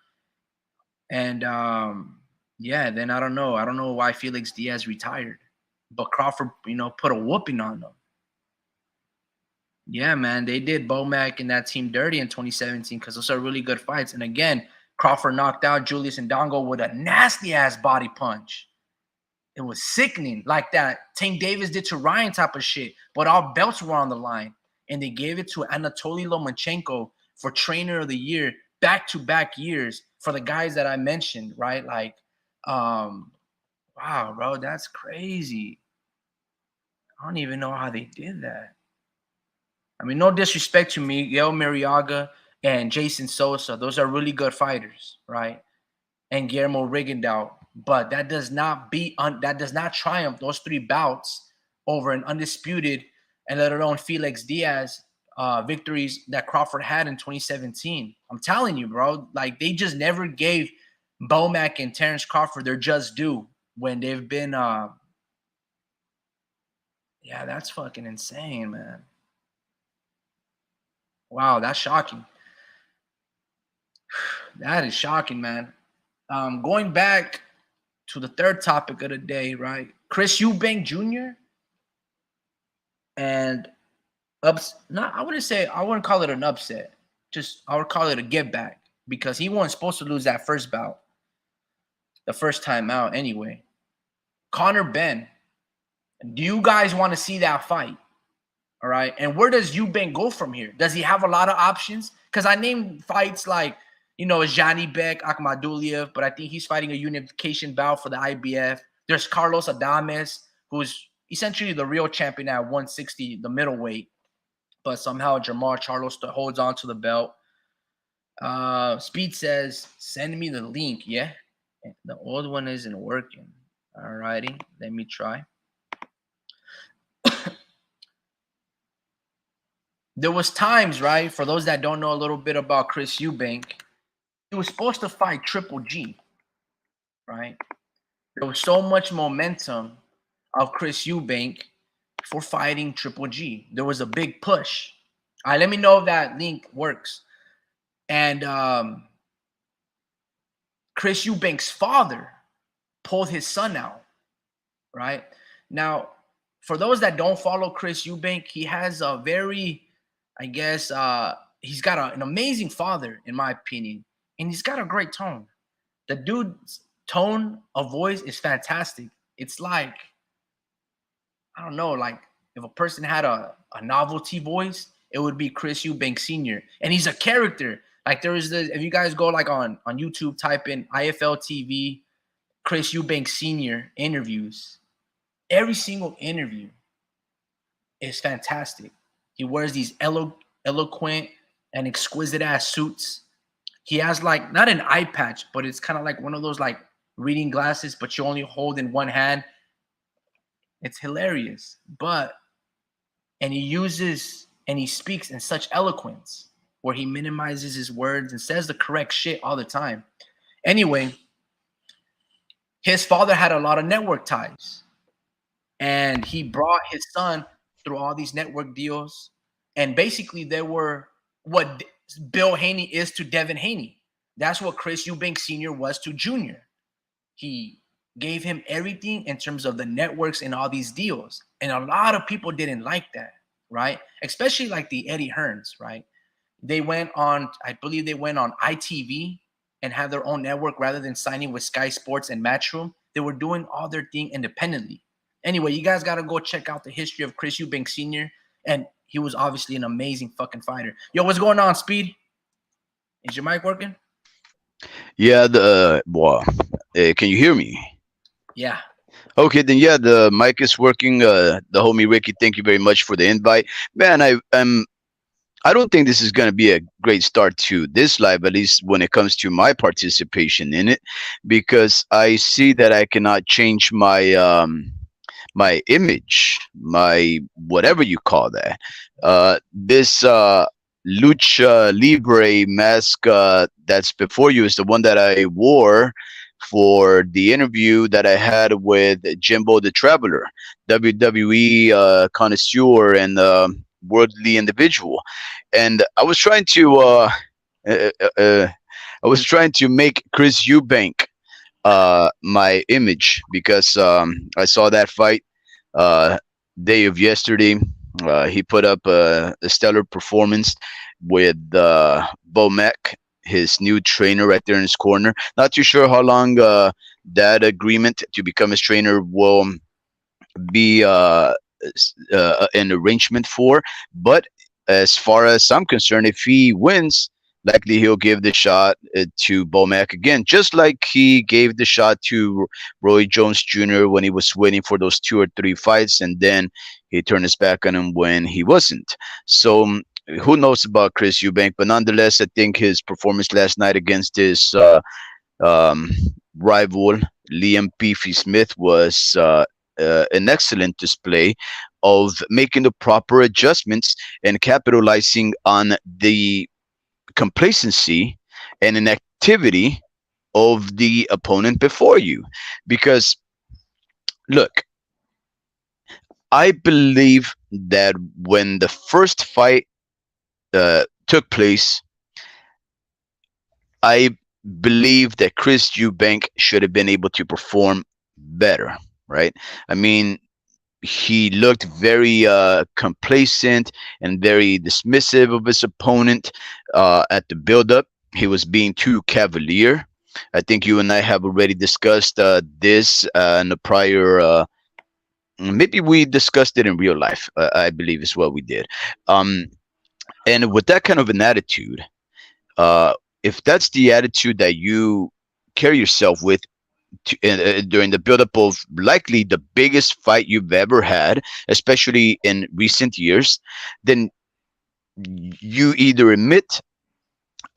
And then I don't know why Felix Diaz retired. But Crawford, put a whooping on them. Yeah, man, they did Bomac and that team dirty in 2017 because those are really good fights. And again, Crawford knocked out Julius Ndongo with a nasty-ass body punch. It was sickening, like that Tank Davis did to Ryan type of shit. But all belts were on the line. And they gave it to Anatoly Lomachenko for Trainer of the Year, back-to-back years for the guys that I mentioned, right? Like, wow, bro, that's crazy. I don't even know how they did that. I mean, no disrespect to Miguel Mariaga and Jason Sosa. Those are really good fighters, right? And Guillermo Rigondeaux. But that does not triumph those three bouts over an undisputed, and let alone Felix Diaz victories that Crawford had in 2017. I'm telling you, bro, like they just never gave Bomac and Terrence Crawford their just due when they've been yeah, that's fucking insane, man. Wow, that's shocking. That is shocking, man. Going back to the third topic of the day, right? Chris Eubank Jr. and I wouldn't call it an upset. I would call it a get back because he wasn't supposed to lose that first bout. The first time out anyway. Conor Benn. Do you guys want to see that fight? All right. And where does Eubank go from here? Does he have a lot of options? Because I named fights like, Zhani Beck, Akhmaduliev, but I think he's fighting a unification bout for the IBF. There's Carlos Adames, who's essentially the real champion at 160, the middleweight. But somehow Jamal Charlo holds on to the belt. Speed says, send me the link. Yeah. The old one isn't working. All righty. Let me try. There was times, right, for those that don't know a little bit about Chris Eubank, he was supposed to fight Triple G, right? There was so much momentum of Chris Eubank for fighting Triple G. There was a big push. All right, let me know if that link works. And Chris Eubank's father pulled his son out, right? Now, for those that don't follow Chris Eubank, he has a very, he's got an amazing father, in my opinion, and he's got a great tone. The dude's tone of voice is fantastic. It's like, I don't know, like if a person had a novelty voice, it would be Chris Eubank Sr. And he's a character. Like if you guys go like on YouTube, type in IFL TV, Chris Eubank Sr. interviews. Every single interview is fantastic. He wears these eloquent and exquisite ass suits. He has like not an eye patch, but it's kind of like one of those like reading glasses, but you only hold in one hand. It's hilarious. And he speaks in such eloquence where he minimizes his words and says the correct shit all the time. Anyway, his father had a lot of network ties. And he brought his son through all these network deals. And basically, they were what Bill Haney is to Devin Haney. That's what Chris Eubank Sr. was to Jr. He gave him everything in terms of the networks and all these deals. And a lot of people didn't like that, right? Especially like the Eddie Hearns, right? They went on, I believe they went on ITV and had their own network rather than signing with Sky Sports and Matchroom. They were doing all their thing independently. Anyway, you guys got to go check out the history of Chris Eubank Sr. And he was obviously an amazing fucking fighter. Yo, what's going on, Speed? Is your mic working? Yeah, the well, can you hear me? Yeah. Okay, then yeah, the mic is working. The homie Ricky, thank you very much for the invite, man. I don't think this is going to be a great start to this live, at least when it comes to my participation in it, because I see that I cannot change my image, my whatever you call that. This lucha libre mask that's before you is the one that I wore for the interview that I had with Jimbo the Traveler, WWE connoisseur and worldly individual, and uh, uh, uh, I was trying to make Chris Eubank my image because I saw that fight uh, day of yesterday. He put up a stellar performance with Bomac, his new trainer, right there in his corner. Not too sure how long that agreement to become his trainer will be an arrangement for. But as far as I'm concerned, if he wins, likely he'll give the shot to Bomac again, just like he gave the shot to Roy Jones Jr. when he was waiting for those 2 or 3 fights, and then he turned his back on him when he wasn't. So who knows about Chris Eubank? But nonetheless, I think his performance last night against his um, rival Liam Beefy Smith was an excellent display of making the proper adjustments and capitalizing on the complacency and inactivity of the opponent before you. Because, look, I believe that when the first fight took place, I believe that Chris Eubank should have been able to perform better, right? I mean, he looked very complacent and very dismissive of his opponent at the build-up. He was being too cavalier. I think you and I have already discussed this in the prior. Maybe we discussed it in real life. I believe is what we did. Um, and with that kind of an attitude, uh, if that's the attitude that you carry yourself with during the buildup of likely the biggest fight you've ever had, especially in recent years, then you either emit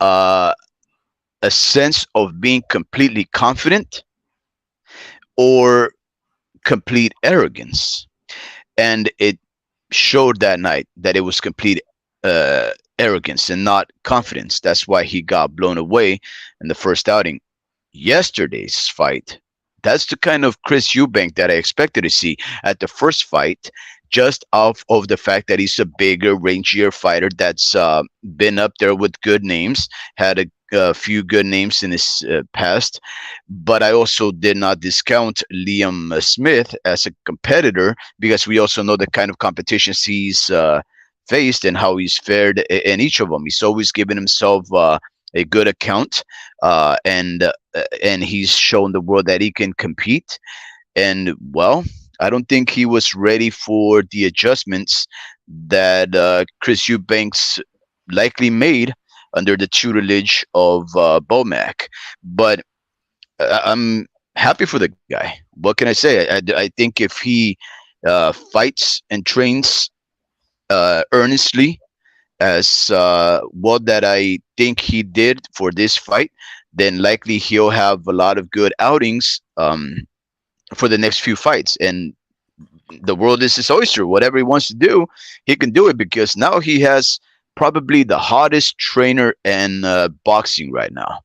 uh, a sense of being completely confident or complete arrogance. And it showed that night that it was complete arrogance and not confidence. That's why he got blown away in the first outing. Yesterday's fight, that's the kind of Chris Eubank that I expected to see at the first fight, just off of the fact that he's a bigger, rangier fighter that's been up there with good names, had a few good names in his past. But I also did not discount Liam Smith as a competitor because we also know the kind of competitions he's faced and how he's fared in each of them. He's always given himself a good account, and he's shown the world that he can compete. And well, I don't think he was ready for the adjustments that Chris Eubanks likely made under the tutelage of Bomac. But I'm happy for the guy. What can I say? I think if he fights and trains earnestly as well that I think he did for this fight, then likely he'll have a lot of good outings for the next few fights. And the world is his oyster. Whatever he wants to do, he can do it because now he has probably the hottest trainer in boxing right now.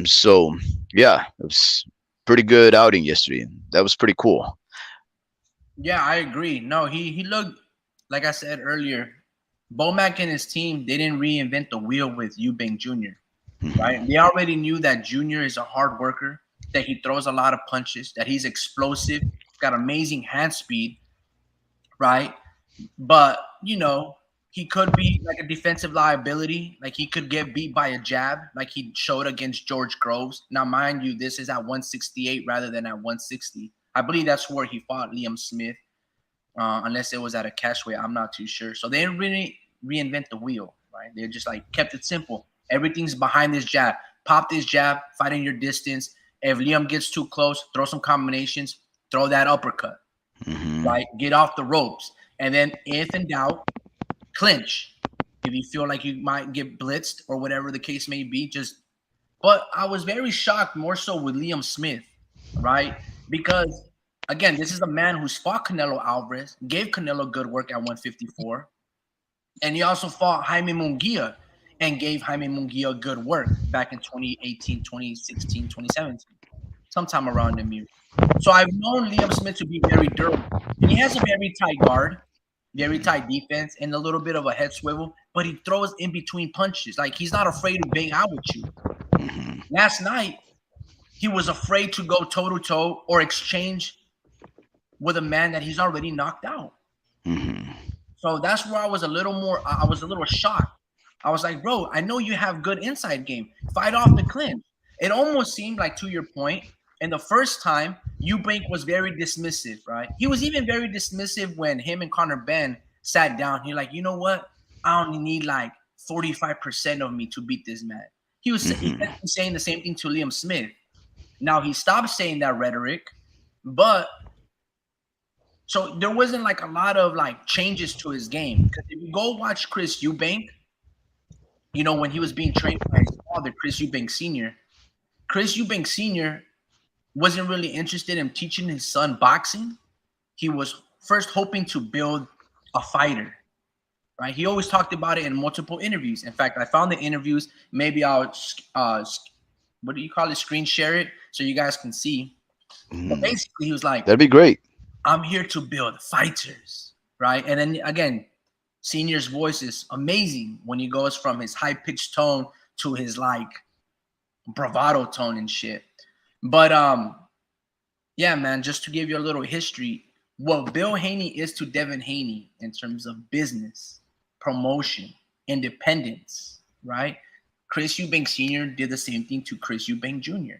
So yeah, it was pretty good outing yesterday. That was pretty cool. Yeah, I agree. No, he looked like I said earlier. Bomac and his team, they didn't reinvent the wheel with Eubank Jr. Right? They already knew that Jr. is a hard worker, that he throws a lot of punches, that he's explosive, got amazing hand speed, right? But he could be like a defensive liability. Like he could get beat by a jab, like he showed against George Groves. Now, mind you, this is at 168 rather than at 160. I believe that's where he fought Liam Smith, unless it was at a catchweight. I'm not too sure. So they didn't really reinvent the wheel, right? They just like kept it simple. Everything's behind this jab. Pop this jab, fight in your distance. If Liam gets too close, throw some combinations, throw that uppercut, right? Get off the ropes. And then if in doubt, clinch. If you feel like you might get blitzed or whatever the case may be, just. But I was very shocked more so with Liam Smith, right? Because again, this is a man who's fought Canelo Alvarez, gave Canelo good work at 154, and he also fought Jaime Munguia and gave Jaime Munguia good work back in 2018, 2016, 2017, sometime around the year. So I've known Liam Smith to be very durable, and he has a very tight guard, very tight defense, and a little bit of a head swivel, but he throws in between punches. Like he's not afraid to bang out with you. Last night, he was afraid to go toe to toe or exchange with a man that he's already knocked out. So that's where I was a little shocked. I was like, bro, I know you have good inside game. Fight off the clinch. It almost seemed like, to your point, and the first time, Eubank was very dismissive, right? He was even very dismissive when him and Conor Benn sat down. He's like, you know what? I only need like 45% of me to beat this man. He was saying the same thing to Liam Smith. Now he stopped saying that rhetoric, but so there wasn't like a lot of like changes to his game. Because if you go watch Chris Eubank, you know, when he was being trained by his father, Chris Eubank Sr., Chris Eubank Sr. wasn't really interested in teaching his son boxing. He was first hoping to build a fighter, right? He always talked about it in multiple interviews. In fact, I found the interviews. Maybe I'll, what do you call it? Screen share it so you guys can see. But basically, he was like, that'd be great. I'm here to build fighters, right? And then again, Senior's voice is amazing when he goes from his high-pitched tone to his like bravado tone and shit. But yeah, man, just to give you a little history, what Bill Haney is to Devin Haney in terms of business, promotion, independence, right? Chris Eubank Sr. did the same thing to Chris Eubank Jr.,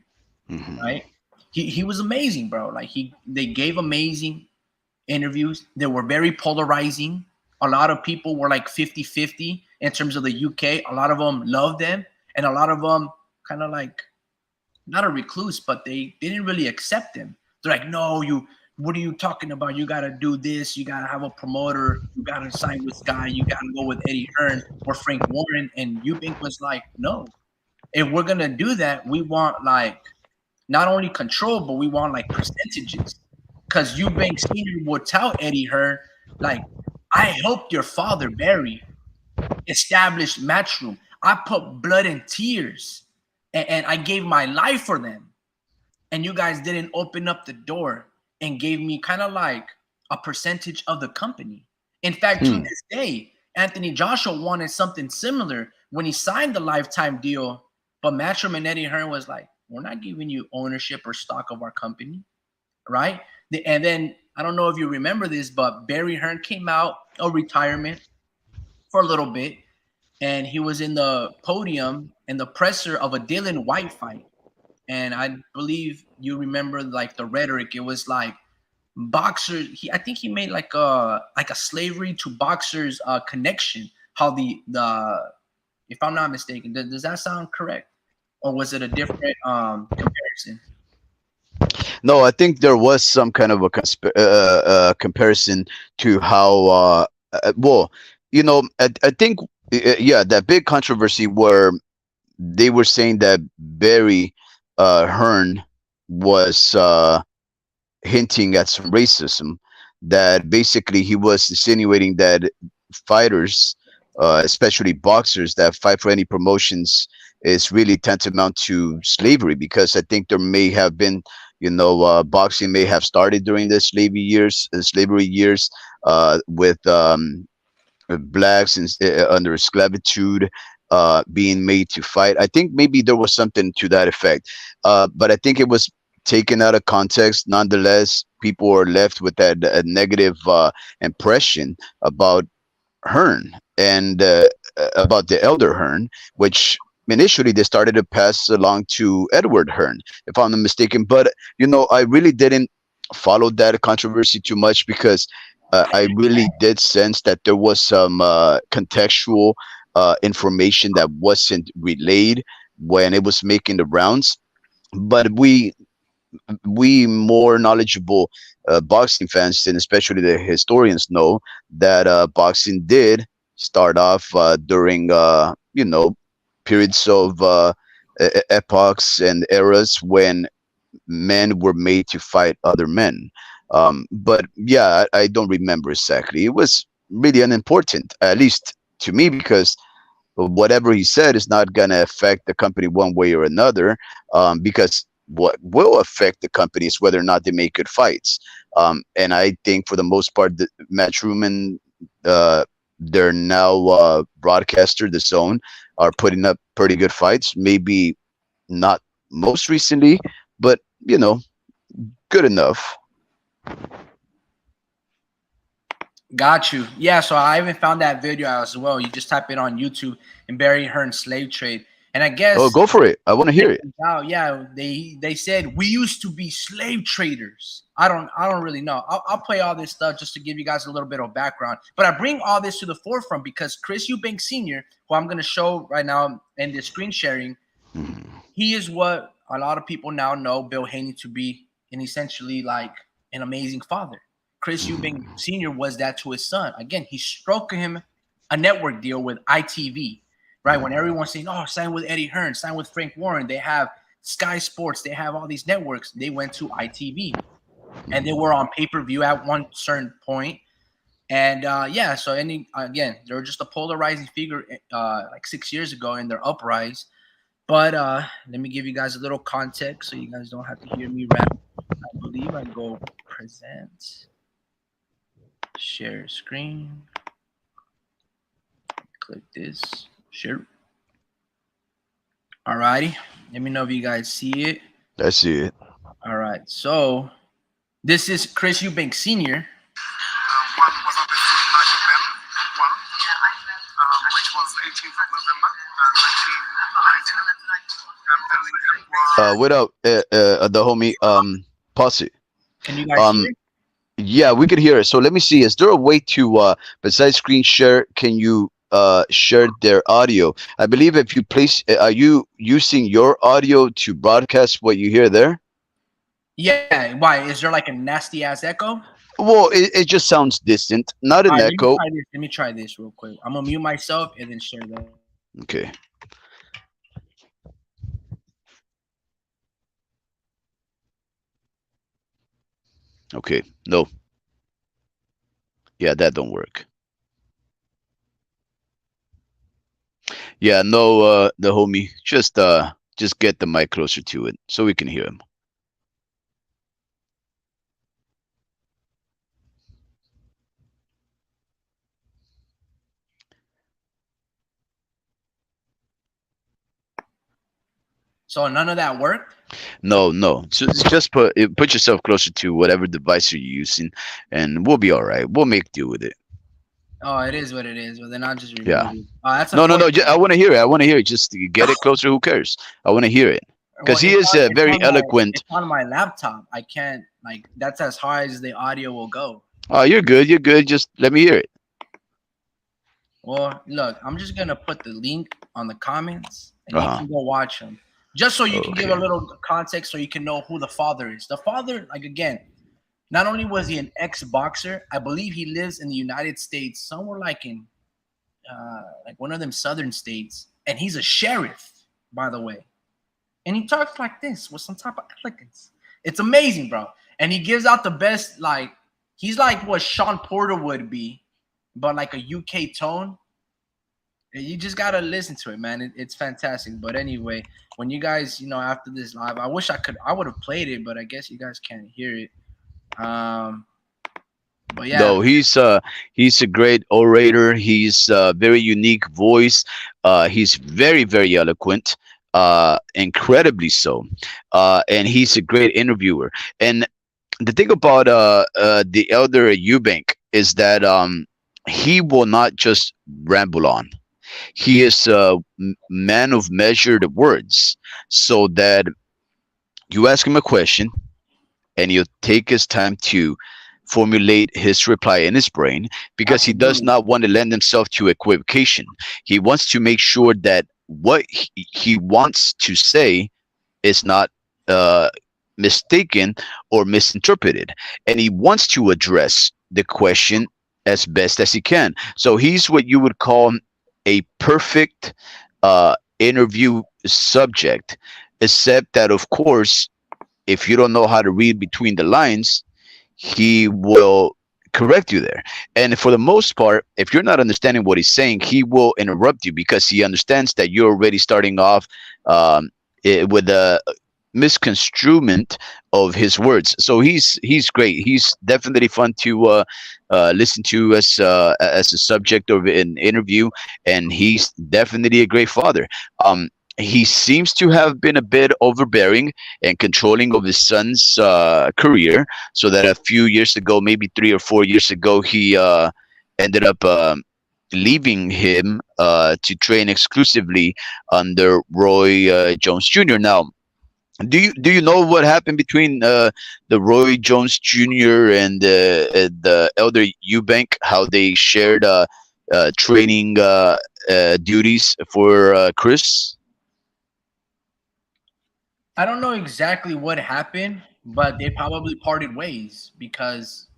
right? He was amazing, bro. Like they gave amazing interviews. They were very polarizing. A lot of people were like 50-50 in terms of the UK. A lot of them loved them, and a lot of them kind of like not a recluse, but they didn't really accept him. They're like, no, what are you talking about? You got to do this. You got to have a promoter. You got to sign with Sky. You got to go with Eddie Hearn or Frank Warren. And Eubank was like, no, if we're going to do that, we want like not only control, but we want like percentages. Because Eubank Sr. would tell Eddie Hearn, like, I helped your father, Barry, establish Matchroom. I put blood and tears and I gave my life for them. And you guys didn't open up the door and gave me kind of like a percentage of the company. In fact, to this day, Anthony Joshua wanted something similar when he signed the lifetime deal. But Matchroom and Eddie Hearn was like, we're not giving you ownership or stock of our company, right? And then, I don't know if you remember this, but Barry Hearn came out of retirement for a little bit, and he was in the podium and the presser of a Dylan White fight. And I believe you remember like the rhetoric. It was like boxers. I think he made like a slavery to boxers connection. How the if I'm not mistaken, does that sound correct, or was it a different comparison? No, I think there was some kind of a comparison to how, well, you know, I think, yeah, that big controversy where they were saying that Barry Hearn was hinting at some racism, that basically he was insinuating that fighters, especially boxers that fight for any promotions, is really tantamount to slavery, because I think there may have been, you know, boxing may have started during the slavery years, with blacks under esclavitude being made to fight. I think maybe there was something to that effect, but I think it was taken out of context. Nonetheless, people are left with that negative impression about Hearn and about the elder Hearn, which initially they started to pass along to Edward Hearn, if I'm not mistaken. But I really didn't follow that controversy too much because I really did sense that there was some contextual information that wasn't relayed when it was making the rounds. But we more knowledgeable boxing fans and especially the historians know that boxing did start off during periods of epochs and eras when men were made to fight other men. But yeah, I don't remember exactly. It was really unimportant, at least to me, because whatever he said is not going to affect the company one way or another, because what will affect the company is whether or not they make good fights. And I think for the most part, the Matchroom and their now broadcaster, the Zone, are putting up pretty good fights. Maybe not most recently, but good enough. Got you. Yeah, so I even found that video as well. You just type it on YouTube and Barry Hearn slave trade. And I Oh, guess go for it. I want to hear it. now, yeah, they said we used to be slave traders. I don't really know. I'll play all this stuff just to give you guys a little bit of background. But I bring all this to the forefront because Chris Eubank Sr., who I'm gonna show right now in the screen sharing, he is what a lot of people now know Bill Haney to be, and essentially like an amazing father. Chris Eubank Sr. was that to his son. Again, he struck him a network deal with ITV, right? When everyone's saying, "Oh, sign with Eddie Hearn, sign with Frank Warren," they have Sky Sports, they have all these networks. They went to ITV, and they were on pay-per-view at one certain point. And yeah, so again, they were just a polarizing figure like 6 years ago in their uprise. But let me give you guys a little context so you guys don't have to hear me rap. I believe I go present, share screen, click this, share. Alrighty, let me know if you guys see it. I see it. All right, so this is Chris Eubank Sr. One was obviously Nigel Benn, one, which was the 18th of November, 1990. And then it was Without the homie Posse. Can you guys hear it? Yeah, we could hear it. So let me see. Is there a way to besides screen share? Can you share their audio? I believe if you place, are you using your audio to broadcast what you hear there? Yeah. Why? Is there like a nasty ass echo? Well, it just sounds distant, not an All right, echo. let me try this real quick. I'm gonna mute myself and then share that. Okay. Okay. No. Yeah, that don't work. Yeah, no, the homie. Just get the mic closer to it so we can hear him. So none of that worked. No, no. Just put yourself closer to whatever device you're using, and we'll be all right. We'll make do with it. Oh, it is what it is. Well, then I'll just remove Yeah. it. That's No, no, no. unfortunate. I want to hear it. I want to hear it. Just get it closer. Who cares? I want to hear it Well, because he is very eloquent. It's on my laptop. I can't that's as high as the audio will go. Oh, you're good. You're good. Just let me hear it. Well, look, I'm just gonna put the link on the comments, and you Uh-huh. can go watch them, just so you can give a Okay. little context, so you can know who the father is. The father, like again, not only was he an ex-boxer, I believe he lives in the United States, somewhere like in like one of them southern states, and he's a sheriff, by the way. And he talks like this with some type of elegance. It's amazing, bro. And he gives out the best, like he's like what Sean Porter would be, but like a UK tone. And you just gotta listen to it, man. It's fantastic. But anyway, when you guys, after this live, I wish I would have played it, but I guess you guys can't hear it. But yeah, No, he's a great orator. He's a very unique voice. He's very very eloquent. Incredibly so. And he's a great interviewer. And the thing about the elder Eubank is that he will not just ramble on. He is a man of measured words, so that you ask him a question and he'll take his time to formulate his reply in his brain, because he does Absolutely. not want to lend himself to equivocation. He wants to make sure that what he wants to say is not uh, mistaken or misinterpreted, and he wants to address the question as best as he can. So he's what you would call a perfect interview subject, except that, of course, if you don't know how to read between the lines, he will correct you there. And for the most part, if you're not understanding what he's saying, he will interrupt you, because he understands that you're already starting off with a misconstruement of his words. So he's great. He's definitely fun to listen to as a subject of an interview, and he's definitely a great father. He seems to have been a bit overbearing and controlling of his son's career, so that a few years ago, maybe 3 or 4 years ago, he ended up leaving him to train exclusively under Roy Jones Jr. Now, do you know what happened between the Roy Jones Jr. and the elder Eubank? How they shared training duties for Chris? I don't know exactly what happened, but they probably parted ways because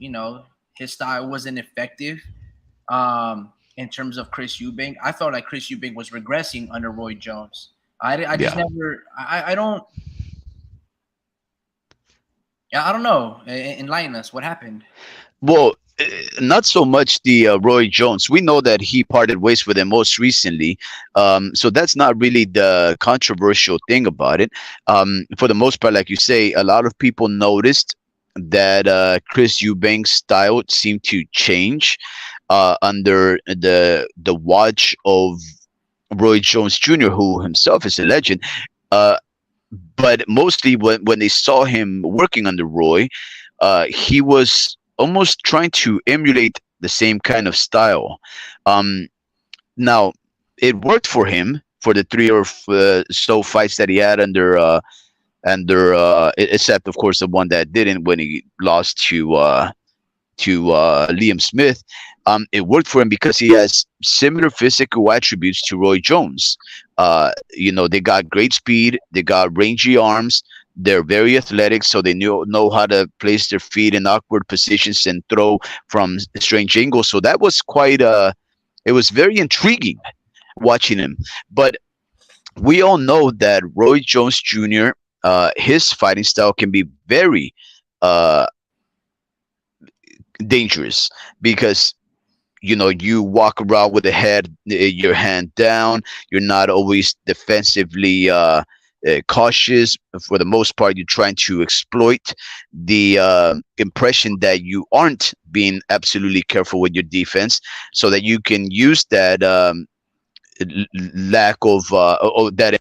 his style wasn't effective. In terms of Chris Eubank, I thought like Chris Eubank was regressing under Roy Jones. I just Yeah. never. I don't. Yeah, I don't know. Enlighten us. What happened? Well, not so much the Roy Jones. We know that he parted ways with him most recently, so that's not really the controversial thing about it. For the most part, like you say, a lot of people noticed that Chris Eubank's style seemed to change under the watch of Roy Jones Jr., who himself is a legend. Uh, but mostly when they saw him working under Roy, he was almost trying to emulate the same kind of style. Um, Now, it worked for him for the three or so fights that he had except of course the one that didn't, when he lost to Liam Smith. It worked for him because he has similar physical attributes to Roy Jones. They got great speed, they got rangy arms, they're very athletic, so they know how to place their feet in awkward positions and throw from strange angles. So that was it was very intriguing watching him. But we all know that Roy Jones Jr., his fighting style can be very uh, dangerous, because you walk around with the head, your hand down. You're not always defensively cautious. For the most part, you're trying to exploit the impression that you aren't being absolutely careful with your defense, so that you can use that lack of that,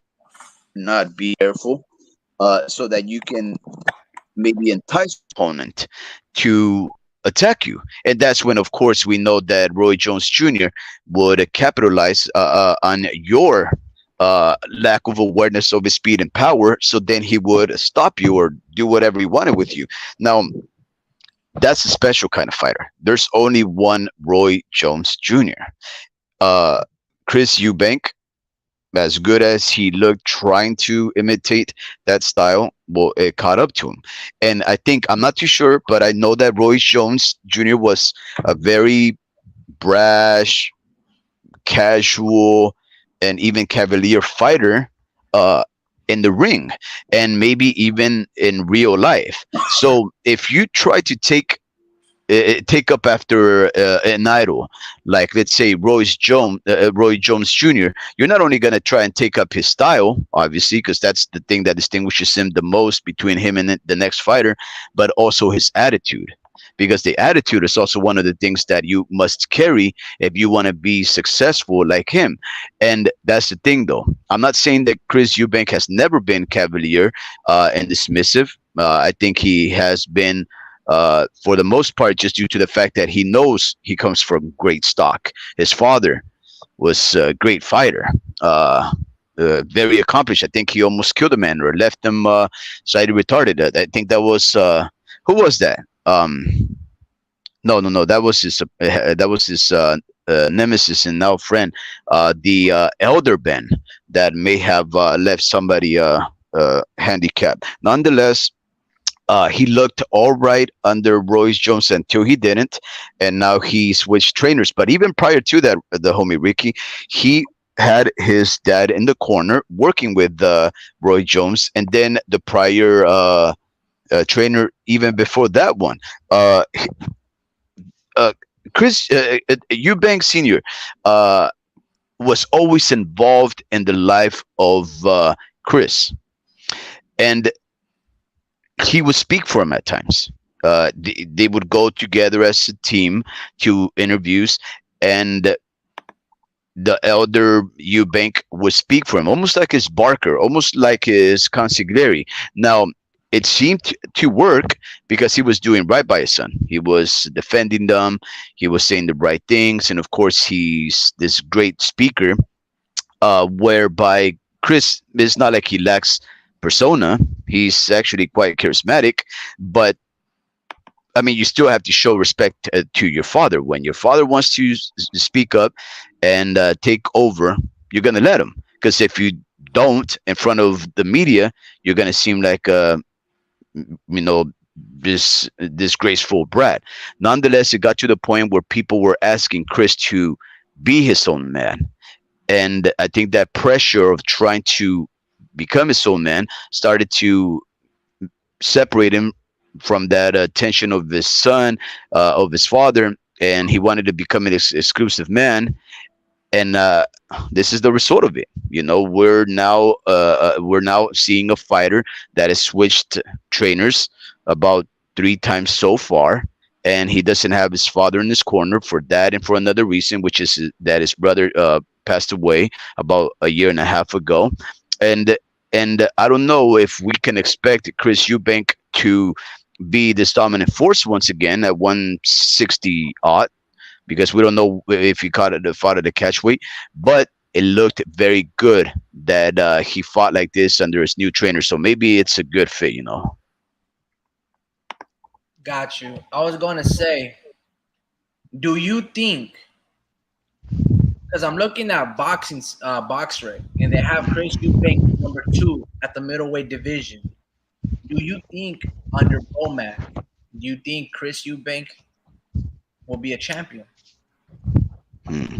not be careful, so that you can maybe entice opponent to attack you. And that's when, of course, we know that Roy Jones Jr. would capitalize on your lack of awareness of his speed and power. So then he would stop you or do whatever he wanted with you. Now, that's a special kind of fighter. There's only one Roy Jones Jr. Uh, Chris Eubank, as good as he looked trying to imitate that style, well, it caught up to him. And I think, I'm not too sure, but I know that Roy Jones Jr. was a very brash, casual, and even cavalier fighter in the ring, and maybe even in real life. So if you try to take up after an idol, like let's say Roy Jones Jr., you're not only going to try and take up his style, obviously, because that's the thing that distinguishes him the most between him and the next fighter, but also his attitude. Because the attitude is also one of the things that you must carry if you want to be successful like him. And that's the thing, though. I'm not saying that Chris Eubank has never been cavalier and dismissive. I think he has been for the most part, just due to the fact that he knows he comes from great stock. His father was a great fighter, very accomplished. I think he almost killed a man or left him slightly retarded. I think that was who was that? No. That was his nemesis and now friend, the elder Ben, that may have left somebody handicapped. Nonetheless, he looked all right under Royce Jones until he didn't, and now he switched trainers. But even prior to that, the homie Ricky, he had his dad in the corner working with Roy Jones, and then the prior trainer even before that one, uh, uh, Chris Eubank Senior, uh, was always involved in the life of Chris, and he would speak for him at times. They would go together as a team to interviews, and the elder Eubank would speak for him, almost like his Barker, almost like his consigliere. Now, it seemed to work because he was doing right by his son. He was defending them. He was saying the right things, and of course, he's this great speaker. Whereby Chris is not like he lacks persona. He's actually quite charismatic, but I mean, you still have to show respect to your father. When your father wants to speak up and take over, you're gonna let him. Because if you don't, in front of the media, you're gonna seem like you know this disgraceful brat. Nonetheless, it got to the point where people were asking Chris to be his own man, and I think that pressure of trying to become his own man started to separate him from that attention of his son, of his father, and he wanted to become an exclusive man. And this is the result of it. We're now seeing a fighter that has switched trainers about 3 times so far, and he doesn't have his father in his corner for that and for another reason, which is that his brother passed away about a year and a half ago, and I don't know if we can expect Chris Eubank to be this dominant force once again at 160 odd, because we don't know if he fought at the catch weight, but it looked very good that he fought like this under his new trainer. So maybe it's a good fit. Got you. I was going to say, do you think, because I'm looking at BoxRec, and they have Chris Eubank number 2 at the middleweight division. Do you think under Bomac, do you think Chris Eubank will be a champion?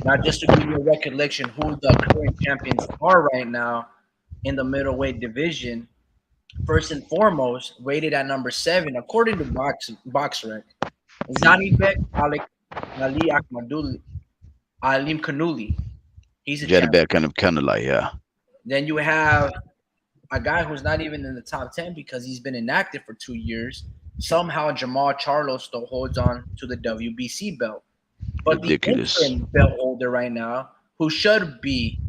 Now, just to give you a recollection, who the current champions are right now in the middleweight division. First and foremost, rated at number 7, according to BoxRec, Zanibek Ali Alim Kanuli. He's a champion. Kind of like, yeah. Then you have a guy who's not even in the top 10 because he's been inactive for 2 years. Somehow Jamal Charlo still holds on to the WBC belt. But Ridiculous. the interim belt holder right now, who should be,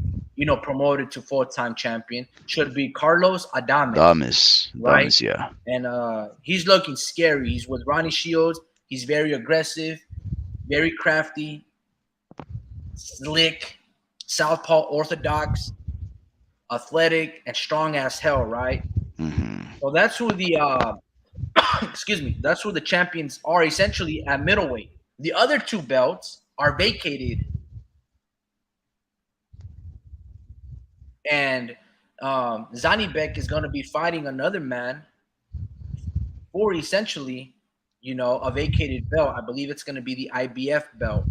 promoted to full-time champion, should be Carlos Adames. Right? Adames, yeah. And he's looking scary. He's with Ronnie Shields. He's very aggressive, very crafty, slick, southpaw orthodox, athletic, and strong as hell, right? Mm-hmm. So that's who the that's who the champions are essentially at middleweight. The other 2 belts are vacated, and Zanibek is going to be fighting another man for essentially, a vacated belt. I believe it's going to be the IBF belt,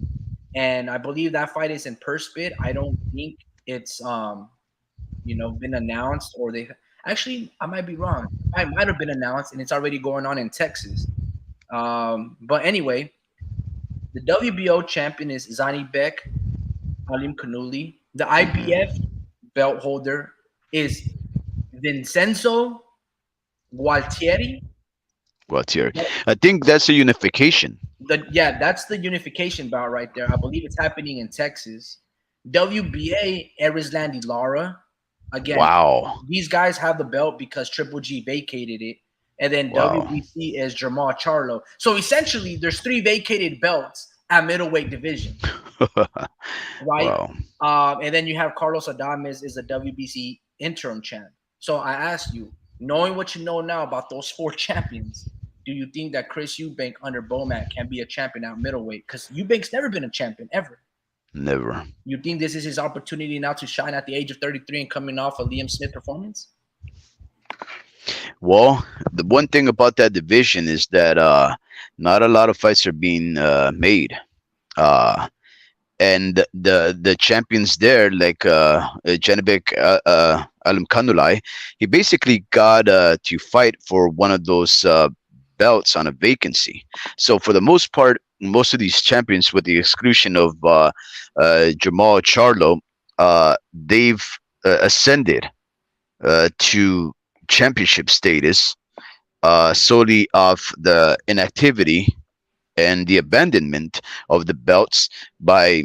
and I believe that fight is in purse bid. I don't think it's been announced, or they actually, I might be wrong. I might have been announced, and it's already going on in Texas. But anyway, the WBO champion is Zanibek Alim Kanuli. The IBF belt holder is Vincenzo Gualtieri. I think that's a unification. That's the unification bout right there. I believe it's happening in Texas. WBA Erislandy Lara. Again, Wow. These guys have the belt because Triple G vacated it. and then Wow. WBC is Jamal Charlo. So essentially, there's 3 vacated belts at middleweight division, right? Wow. And then you have Carlos Adames is a WBC interim champ. So I ask you, knowing what you know now about those 4 champions, do you think that Chris Eubank under Bomac can be a champion at middleweight? Because Eubank's never been a champion ever. Never. You think this is his opportunity now to shine at the age of 33 and coming off a Liam Smith performance? Well, the one thing about that division is that not a lot of fights are being made. And the champions there, like Janibek Alimkhanulai, he basically got to fight for one of those belts on a vacancy. So for the most part, most of these champions, with the exclusion of Jamal Charlo, they've ascended to championship status solely off the inactivity and the abandonment of the belts by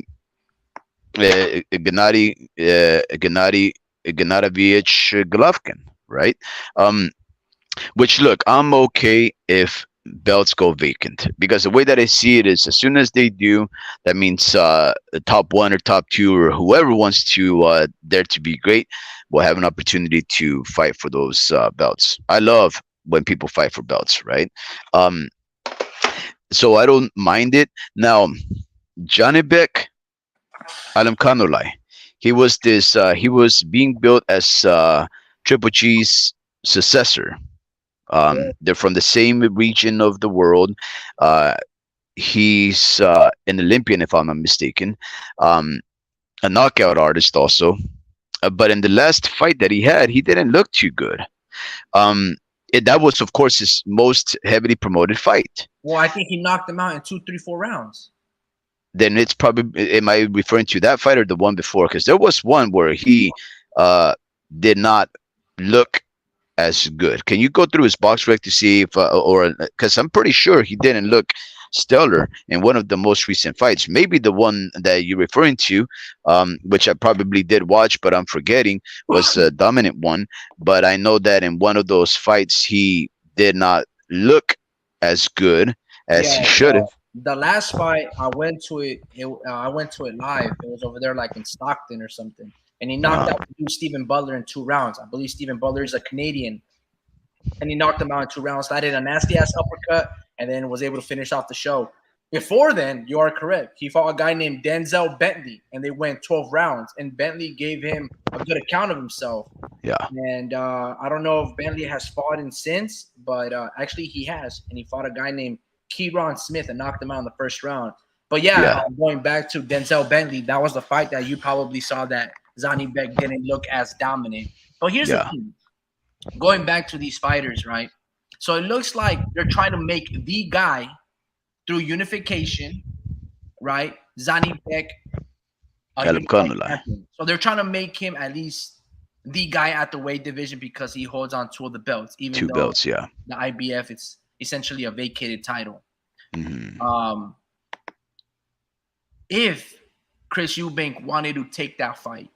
Gennady Golovkin, right? Which, look, I'm okay if belts go vacant, because the way that I see it is, as soon as they do, that means top 1 or top 2 or whoever wants to dare to be great will have an opportunity to fight for those belts. I love when people fight for belts, right? So I don't mind it. Now, Janibek Alimkhanulai, he was being built as Triple G's successor. They're from the same region of the world. He's an Olympian, if I'm not mistaken, a knockout artist also. But in the last fight that he had, he didn't look too good. That was, of course, his most heavily promoted fight. Well, I think he knocked him out in 2, 3, 4 rounds. Then it's probably, am I referring to that fight or the one before? Because there was one where he did not look as good. Can you go through his box rec to see if, or because I'm pretty sure he didn't look stellar in one of the most recent fights. Maybe the one that you're referring to, which I probably did watch, but I'm forgetting, was a dominant one. But I know that in one of those fights, he did not look as good as he should have. The last fight, I went to it live. It was over there like in Stockton or something. And he knocked out Stephen Butler in 2 rounds. I believe Stephen Butler is a Canadian. And he knocked him out in 2 rounds. I did a nasty-ass uppercut and then was able to finish off the show. Before then, you are correct. He fought a guy named Denzel Bentley, and they went 12 rounds. And Bentley gave him a good account of himself. Yeah. And I don't know if Bentley has fought in since, but actually he has. And he fought a guy named Kieron Smith and knocked him out in the first round. But going back to Denzel Bentley, that was the fight that you probably saw that Zani Beck didn't look as dominant. But here's the thing. Going back to these fighters, right? So it looks like they're trying to make the guy through unification, right? Zani Beck. So they're trying to make him at least the guy at the weight division because he holds on 2 of the belts. Even 2 though belts, the IBF, it's essentially a vacated title. Mm-hmm. If Chris Eubank wanted to take that fight,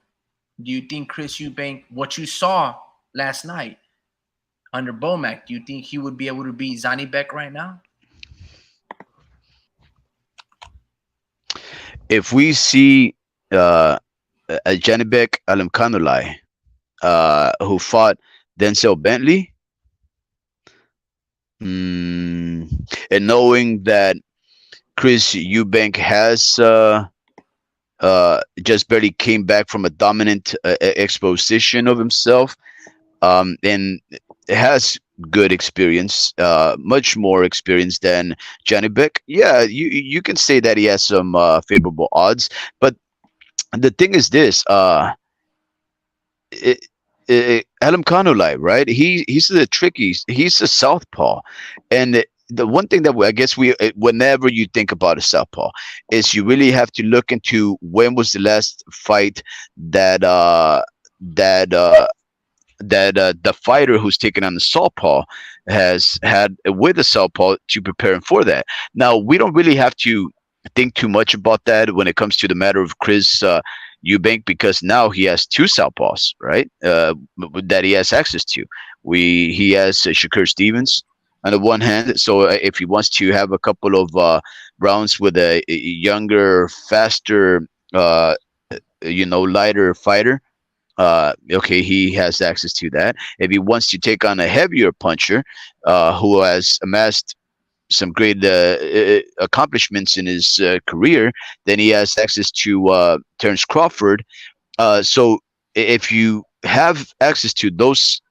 do you think Chris Eubank, what you saw last night under Bomac, do you think he would be able to beat Zani Beck right now? If we see Janibek Alimkhanulai, who fought Denzel Bentley, and knowing that Chris Eubank has just barely came back from a dominant exposition of himself, and has good experience, much more experience than Janibek. Yeah, you can say that he has some favorable odds, but the thing is this: Alimkhanulai, right? He's the tricky. He's a southpaw, and the one thing that I guess whenever you think about a southpaw, is you really have to look into when was the last fight that the fighter who's taken on the southpaw has had with the southpaw to prepare him for that. Now, we don't really have to think too much about that when it comes to the matter of Chris Eubank, because now he has 2 southpaws, right? That he has access to. He has Shakur Stevens, on the one hand. So if he wants to have a couple of rounds with a younger, faster, lighter fighter, okay, he has access to that. If he wants to take on a heavier puncher, who has amassed some great accomplishments in his career, then he has access to Terence Crawford. So if you have access to those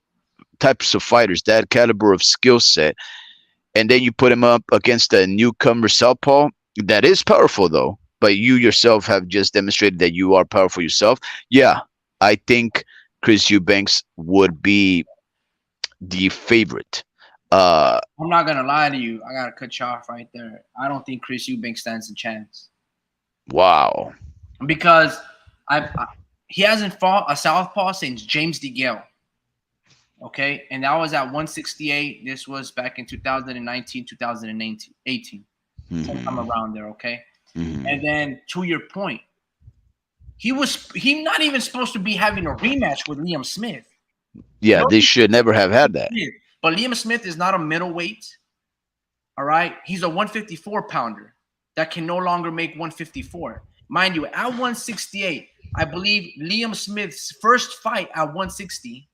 types of fighters, that caliber of skill set, and then you put him up against a newcomer southpaw that is powerful though, but you yourself have just demonstrated that you are powerful yourself. Yeah, I think Chris Eubanks would be the favorite. I'm not gonna lie to you. I gotta cut you off right there. I don't think Chris Eubank stands a chance Wow. because he hasn't fought a southpaw since James DeGale. Okay, and that was at 168. This was back in 2019, 2018, sometime around there. Okay, and then to your point, he not even supposed to be having a rematch with Liam Smith. Yeah, they should never have had that. But Liam Smith is not a middleweight. All right, he's a 154 pounder that can no longer make 154. Mind you, at 168, I believe Liam Smith's first fight at 160,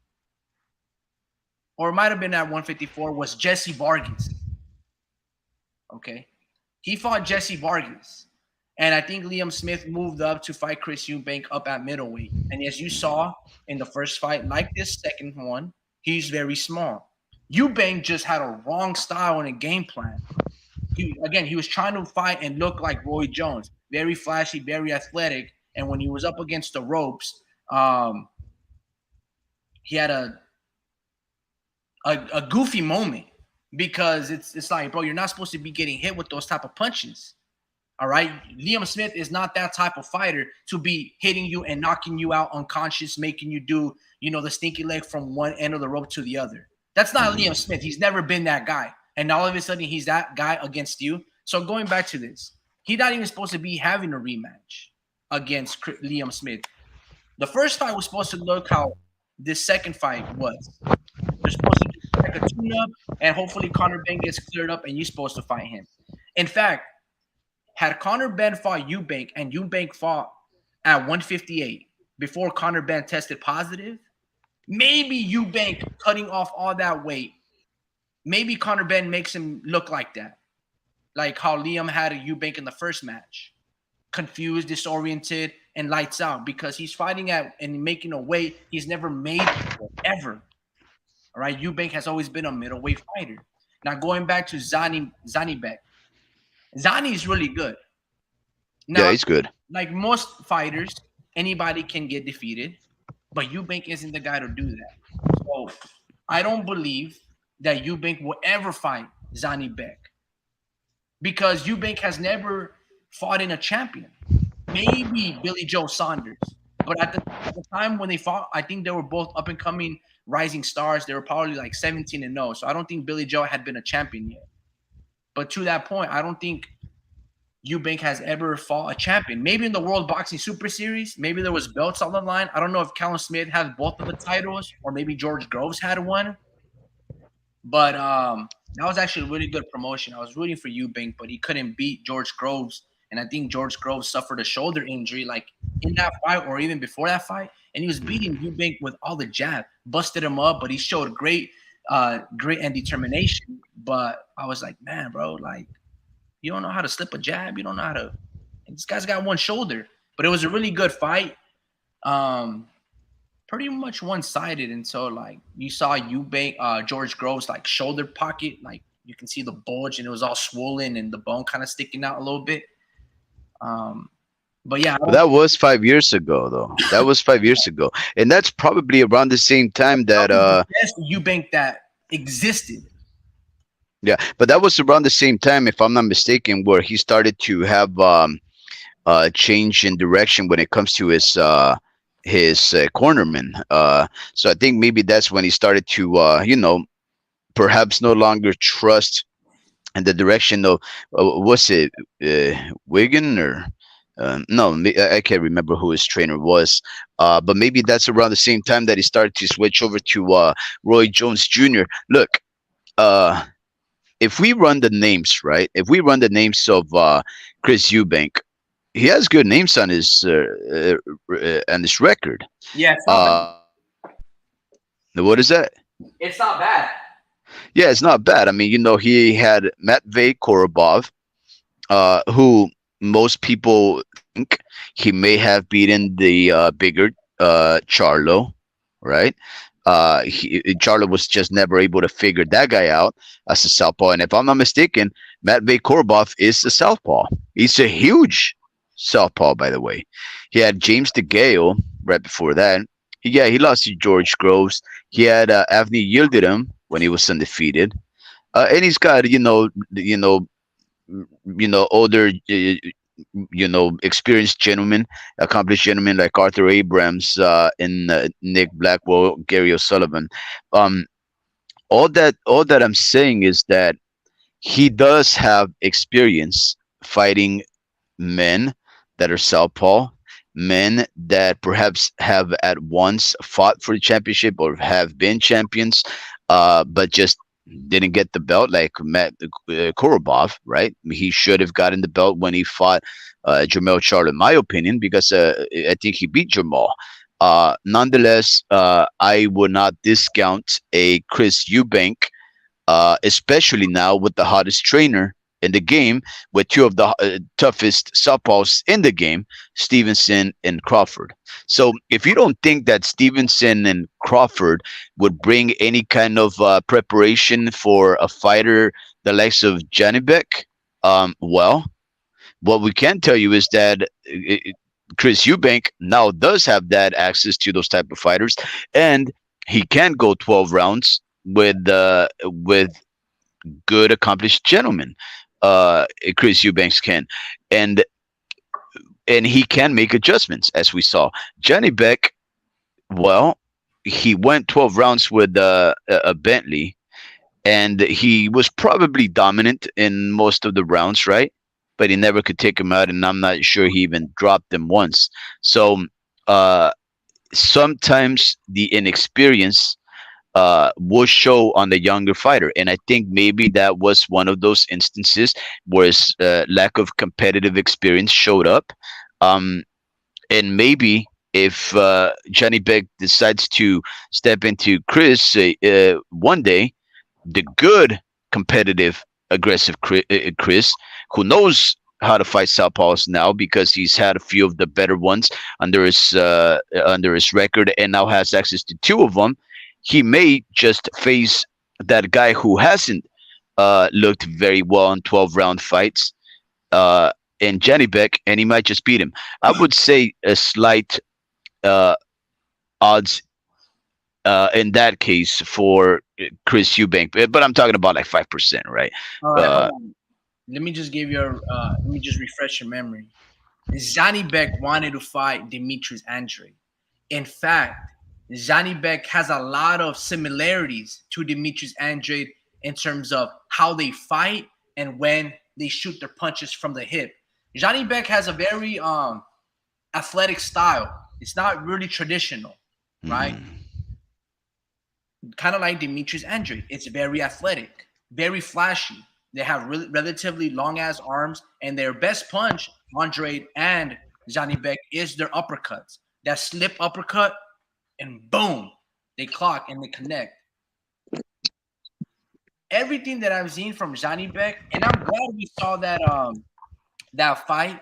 or it might have been at 154, was Jesse Vargas. Okay, he fought Jesse Vargas, and I think Liam Smith moved up to fight Chris Eubank up at middleweight. And as you saw in the first fight, like this second one, he's very small. Eubank just had a wrong style and a game plan. He was trying to fight and look like Roy Jones, very flashy, very athletic. And when he was up against the ropes, he had a goofy moment because it's like, bro, you're not supposed to be getting hit with those type of punches. All right, Liam Smith is not that type of fighter to be hitting you and knocking you out unconscious, making you do, the stinky leg from one end of the rope to the other. That's not Liam Smith. He's never been that guy. And all of a sudden, he's that guy against you. So going back to this, he's not even supposed to be having a rematch against Liam Smith. The first fight was supposed to look how this second fight was. They're supposed to do like a tune-up, and hopefully Conor Benn gets cleared up, and you're supposed to fight him. In fact, had Conor Benn fought Eubank and Eubank fought at 158 before Conor Benn tested positive, maybe Eubank cutting off all that weight, maybe Conor Benn makes him look like that. Like how Liam had a Eubank in the first match. Confused, disoriented, and lights out because he's fighting at and making a weight he's never made before, ever. All right, Eubank has always been a middleweight fighter. Now going back to Zanibek. Zani is really good. Now, yeah, he's good. Like most fighters, anybody can get defeated, but Eubank isn't the guy to do that. So I don't believe that Eubank will ever fight Zanibek because Eubank has never fought in a champion. Maybe Billy Joe Saunders, but at the time when they fought, I think they were both up and coming rising stars. They were probably like 17-0. So I don't think Billy Joe had been a champion yet. But to that point, I don't think Eubank has ever fought a champion. Maybe in the World Boxing Super Series, maybe there was belts on the line. I don't know if Callum Smith had both of the titles or maybe George Groves had one. But that was actually a really good promotion. I was rooting for Eubank, but he couldn't beat George Groves. And I think George Groves suffered a shoulder injury like in that fight or even before that fight. And he was beating Eubank with all the jab, busted him up, but he showed great grit and determination. But I was like, man, bro, like, you don't know how to slip a jab. You don't know how to. This guy's got one shoulder. But it was a really good fight. Pretty much one-sided. And so, like, you saw Eubank, George Groves, like, shoulder pocket. Like, you can see the bulge, and it was all swollen and the bone kind of sticking out a little bit. But, yeah. That was 5 years ago, though. That was 5 years ago. And that's probably around the same time that best Eubank that existed. Yeah, but that was around the same time, if I'm not mistaken, where he started to have change in direction when it comes to his cornerman. So I think maybe that's when he started to, perhaps no longer trust in the direction of, was it Wigan or no, I can't remember who his trainer was. But maybe that's around the same time that he started to switch over to Roy Jones Jr. Look, if we run the names, right? If we run the names of Chris Eubank, he has good names on his record. Yeah, it's not bad. Uh, what is that? It's not bad. Yeah, it's not bad. I mean, he had Matvey Korobov, who most people think he may have beaten the bigger Charlo, right? Charlo was just never able to figure that guy out as a southpaw. And if I'm not mistaken, Matvey Korobov is a southpaw. He's a huge southpaw, by the way. He had James DeGale right before that. Yeah, he lost to George Groves. He had Avni Yildirim when he was undefeated. And he's got older experienced gentlemen, accomplished gentlemen like Arthur Abrams, and Nick Blackwell, Gary O'Sullivan. um all that I'm saying is that he does have experience fighting men that are southpaw, men that perhaps have at once fought for the championship or have been champions, but just didn't get the belt, like Matt Korobov, right? He should have gotten the belt when he fought Jermell Charlo, in my opinion, because I think he beat Jermall. Nonetheless, I would not discount a Chris Eubank, especially now with the hottest trainer in the game, with two of the toughest southpaws in the game, Stevenson and Crawford. So if you don't think that Stevenson and Crawford would bring any kind of preparation for a fighter the likes of Janibek, well, what we can tell you is that Chris Eubank now does have that access to those type of fighters, and he can go 12 rounds with good accomplished gentlemen. Chris Eubanks can, and he can make adjustments, as we saw. Johnny Beck, well, he went 12 rounds with a Bentley, and he was probably dominant in most of the rounds, right? But he never could take him out, and I'm not sure he even dropped him once. So uh, sometimes the inexperience will show on the younger fighter. And I think maybe that was one of those instances where his lack of competitive experience showed up. Um, and maybe if Johnny Beck decides to step into Chris one day, the good, competitive, aggressive Chris, who knows how to fight southpaws now because he's had a few of the better ones under his record, and now has access to two of them. He may just face that guy who hasn't looked very well in 12-round fights, and Jenny Beck, and he might just beat him. I would say a slight uh, odds in that case for Chris Eubank, but I'm talking about like 5%, right? All right, hold Uh, on. Let me just give you let me just refresh your memory. Zani Beck wanted to fight Demetrius Andrade. In fact, Zani Beck has a lot of similarities to Demetrius Andrade in terms of how they fight and when they shoot their punches from the hip. Zani Beck has a very athletic style. It's not really traditional, right? mhm. Kind of like Demetrius Andrade. It's very athletic, very flashy. They have relatively long ass arms, and their best punch, Andrade and Johnny Beck, is their uppercuts. That slip uppercut, and boom, they clock and they connect. Everything that I've seen from Johnny Beck, and I'm glad we saw that fight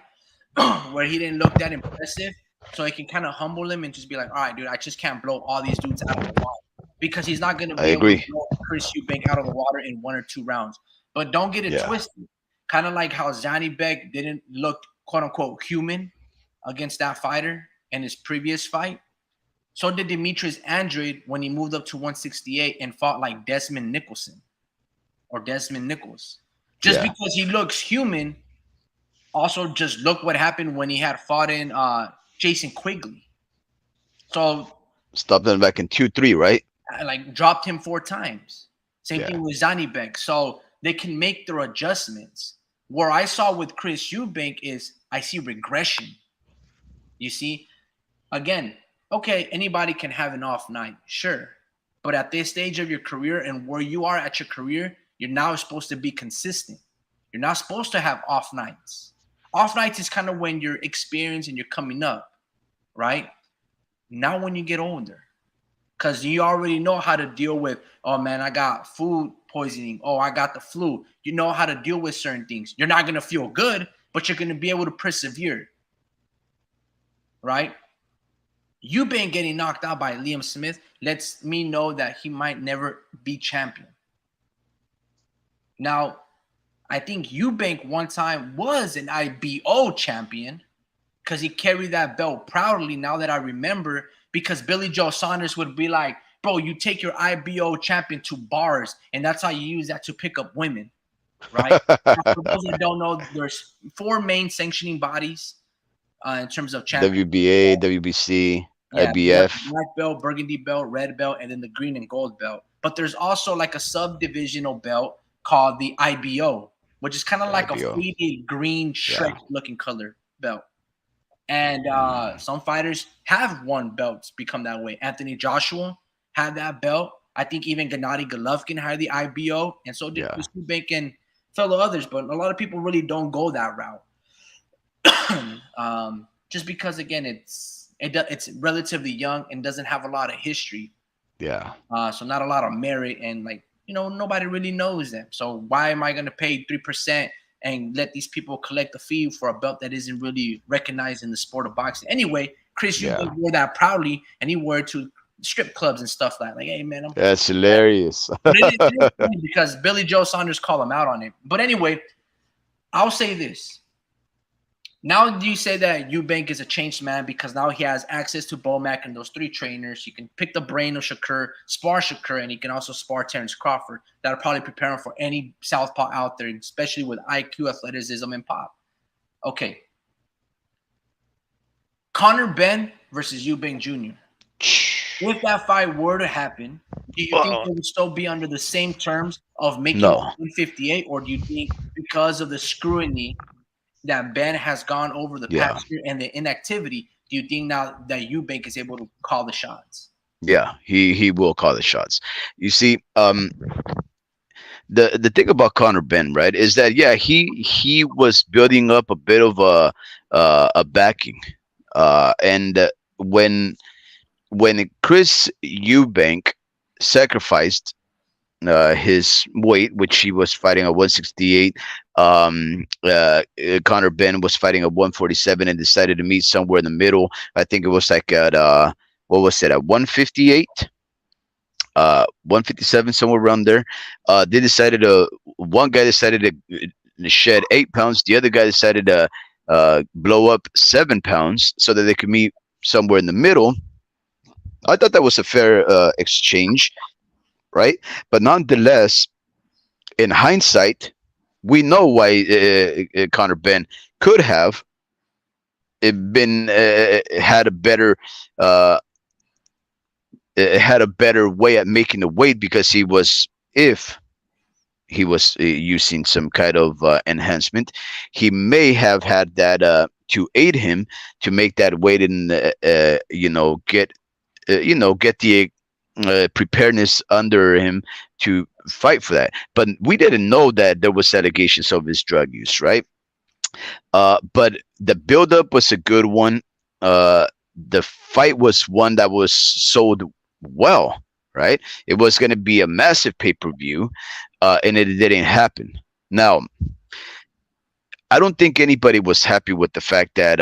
where he didn't look that impressive, so he can kind of humble him and just be like, all right, dude, I just can't blow all these dudes out of the water because he's not going to I be able to agree. blow Chris Eubank out of the water in 1 or 2 rounds. But don't get it Yeah. twisted. Kind of like how Zani Beck didn't look quote unquote human against that fighter in his previous fight. So did Demetrius Andrade when he moved up to 168 and fought like Desmond Nicholson or Desmond Nichols. Just Yeah. because he looks human, also just look what happened when he had fought in Jason Quigley. So Stopped them back in 2-3, right? I like dropped him 4 times. Same Yeah. thing with Zani Beck. So they can make their adjustments. Where I saw with Chris Eubank is I see regression. You see, again, okay, anybody can have an off night, sure. But at this stage of your career and where you are at your career, You're now supposed to be consistent. You're not supposed to have off nights. Off nights is kind of when you're experienced and you're coming up, right? Not when you get older. Because you already know how to deal with, oh man, I got food poisoning. Oh, I got the flu. You know how to deal with certain things. You're not going to feel good, but you're going to be able to persevere. Right? Eubank getting knocked out by Liam Smith lets me know that he might never be champion. Now, I think Eubank one time was an IBO champion because he carried that belt proudly, now that I remember, because Billy Joe Saunders would be like, bro, you take your IBO champion to bars, and that's how you use that to pick up women, right? For those that don't know, there's 4 main sanctioning bodies in terms of champion. WBA, WBC, Yeah, IBF. black belt, burgundy belt, red belt, and then the green and gold belt. But there's also like a subdivisional belt called the IBO, which is kind of like IBO. a faded green Shrek looking color belt. And some fighters have won belts become that way. Anthony Joshua had that belt. I think even Gennady Golovkin had the IBO, and so did Chris Eubank and fellow others. But a lot of people really don't go that route, just because again it's relatively young and doesn't have a lot of history. Yeah. So not a lot of merit, and nobody really knows them. So why am I going to pay 3% and let these people collect a fee for a belt that isn't really recognized in the sport of boxing? Anyway, Chris Eubank wore that proudly, and he wore it to strip clubs and stuff like hey man, that's hilarious. But it is funny because Billy Joe Saunders called him out on it. But anyway, I'll say this. Now do you say that Eubank is a changed man because now he has access to Bomac and those 3 trainers? He can pick the brain of Shakur, spar Shakur, and he can also spar Terrence Crawford. That are probably preparing for any southpaw out there, especially with IQ, athleticism, and pop. Okay. Conor Benn versus Eubank Jr. If that fight were to happen, do you think it would still be under the same terms of making 158, or do you think because of the scrutiny that Ben has gone over the past year and the inactivity, do you think now that Eubank is able to call the shots? Yeah, he will call the shots. You see, the thing about Conor Benn, right, is that he was building up a bit of a backing, and when Chris Eubank sacrificed his weight, which he was fighting at 168. Conor Benn was fighting at 147 and decided to meet somewhere in the middle. I think it was like at what was it, at 158, 157, somewhere around there. They decided one guy decided to shed 8 pounds, the other guy decided to blow up 7 pounds so that they could meet somewhere in the middle. I thought that was a fair exchange, right? But nonetheless, in hindsight, we know why Conor Benn could have been had a better way at making the weight, because if he was using some kind of enhancement, he may have had that to aid him to make that weight and get the preparedness under him to fight for that. But we didn't know that there was allegations of his drug use, right? But the buildup was a good one. The fight was one that was sold well, right? It was going to be a massive pay-per-view, and it didn't happen. Now, I don't think anybody was happy with the fact that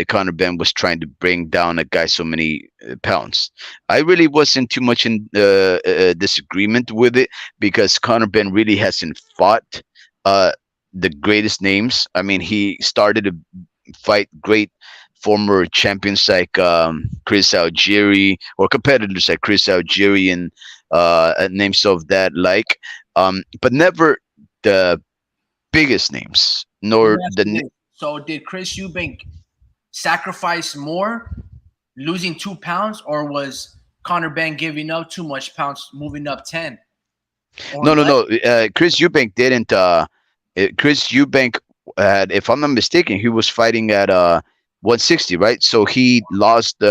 Conor Benn was trying to bring down a guy so many pounds. I really wasn't too much in disagreement with it, because Conor Benn really hasn't fought the greatest names. I mean, he started to fight great former champions like Chris Algieri, or competitors like Chris Algieri and names of that like, but never the biggest names, nor the. So did Chris Eubank sacrifice more, losing 2 pounds, or was Conor Benn giving up too much pounds, moving up 10? No. Chris Eubank didn't. Chris Eubank had, if I'm not mistaken, he was fighting at 160, right? So he lost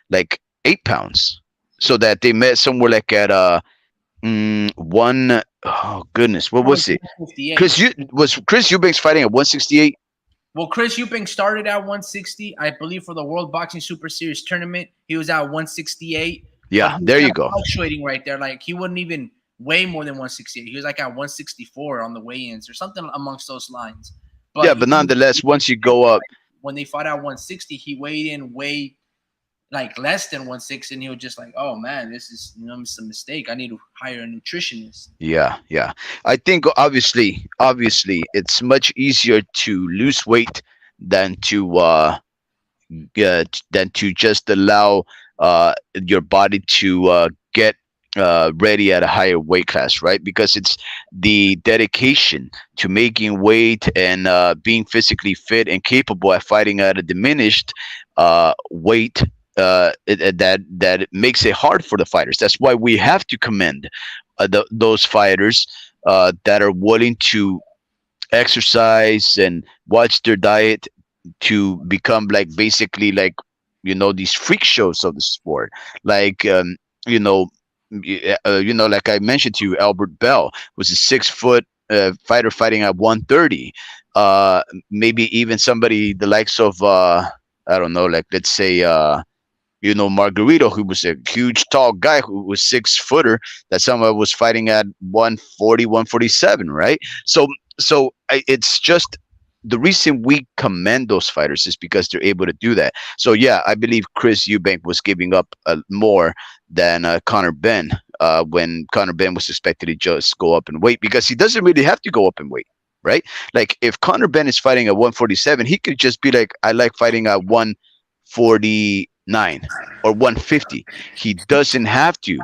like 8 pounds, so that they met somewhere like at 1 Oh goodness, what That was was it? 158. Chris Eubanks fighting at 168? Well, Chris Eubank started at 160, I believe, for the World Boxing Super Series tournament. He was at 168, but Yeah, he was there kind you of go. fluctuating right there. Like he wouldn't even weigh more than 168. He was like at 164 on the weigh-ins or something amongst those lines. Yeah, But but nonetheless, once you go up, when they fought at 160, he weighed in way like less than 160, and he was just like, "Oh man, this is it's a mistake. I need to hire a nutritionist." yeah, yeah. I think obviously, it's much easier to lose weight than to just allow your body to get ready at a higher weight class, right? Because it's the dedication to making weight and being physically fit and capable at fighting at a diminished weight. That makes it hard for the fighters. That's why we have to commend those fighters that are willing to exercise and watch their diet to become like basically like these freak shows of the sport, like you know like I mentioned to you, Albert Bell was a 6 foot fighter fighting at 130. Maybe even somebody the likes of I don't know, like let's say Margarito, who was a huge, tall guy who was 6 footer, that someone was fighting at 140, 147, right? It's just the reason we commend those fighters is because they're able to do that. So yeah, I believe Chris Eubank was giving up more than Conor Benn when Conor Benn was expected to just go up in weight because he doesn't really have to go up in weight. Right, like if Conor Benn is fighting at 147, he could just be like, I like fighting at 149 or 150. He doesn't have to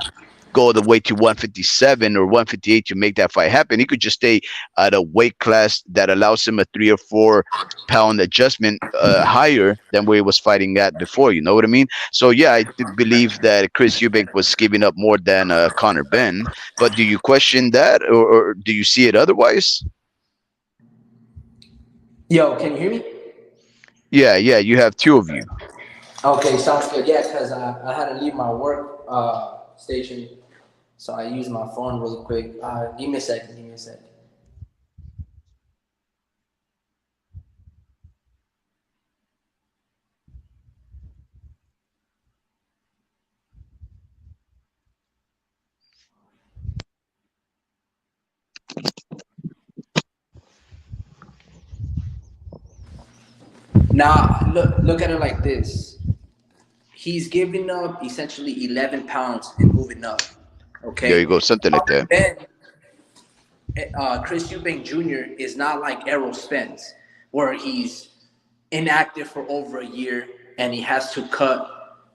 go the way to 157 or 158 to make that fight happen. He could just stay at a weight class that allows him a 3 or 4 pound adjustment higher than where he was fighting at before. You know what I mean? So yeah, I believe that Chris Eubank was giving up more than Conor Benn. But do you question that, or do you see it otherwise? Yo, can you hear me? Yeah, yeah. You have two of you. Okay, sounds good. Yeah, because I had to leave my work station, so I used my phone really quick. Give me a second. Give me a second. Now, look at it like this. He's giving up essentially 11 pounds and moving up. There you Okay. go, something like that. Then Chris Eubank Jr. is not like Errol Spence, where he's inactive for over a year and he has to cut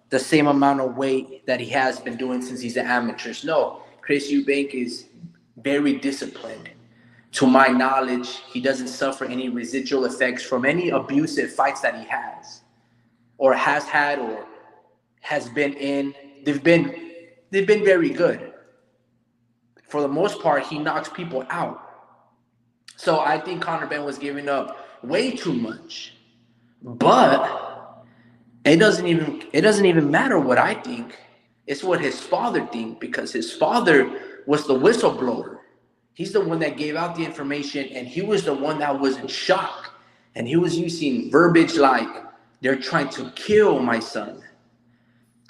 the same amount of weight that he has been doing since he's an amateur. No, Chris Eubank is very disciplined. To my knowledge, he doesn't suffer any residual effects from any abusive fights that he has or has had or has been in. They've been very good. For the most part, he knocks people out. So I think Conor Benn was giving up way too much. But it doesn't even matter what I think. It's what his father think because his father was the whistleblower. He's the one that gave out the information and he was the one that was in shock. And he was using verbiage like they're trying to kill my son.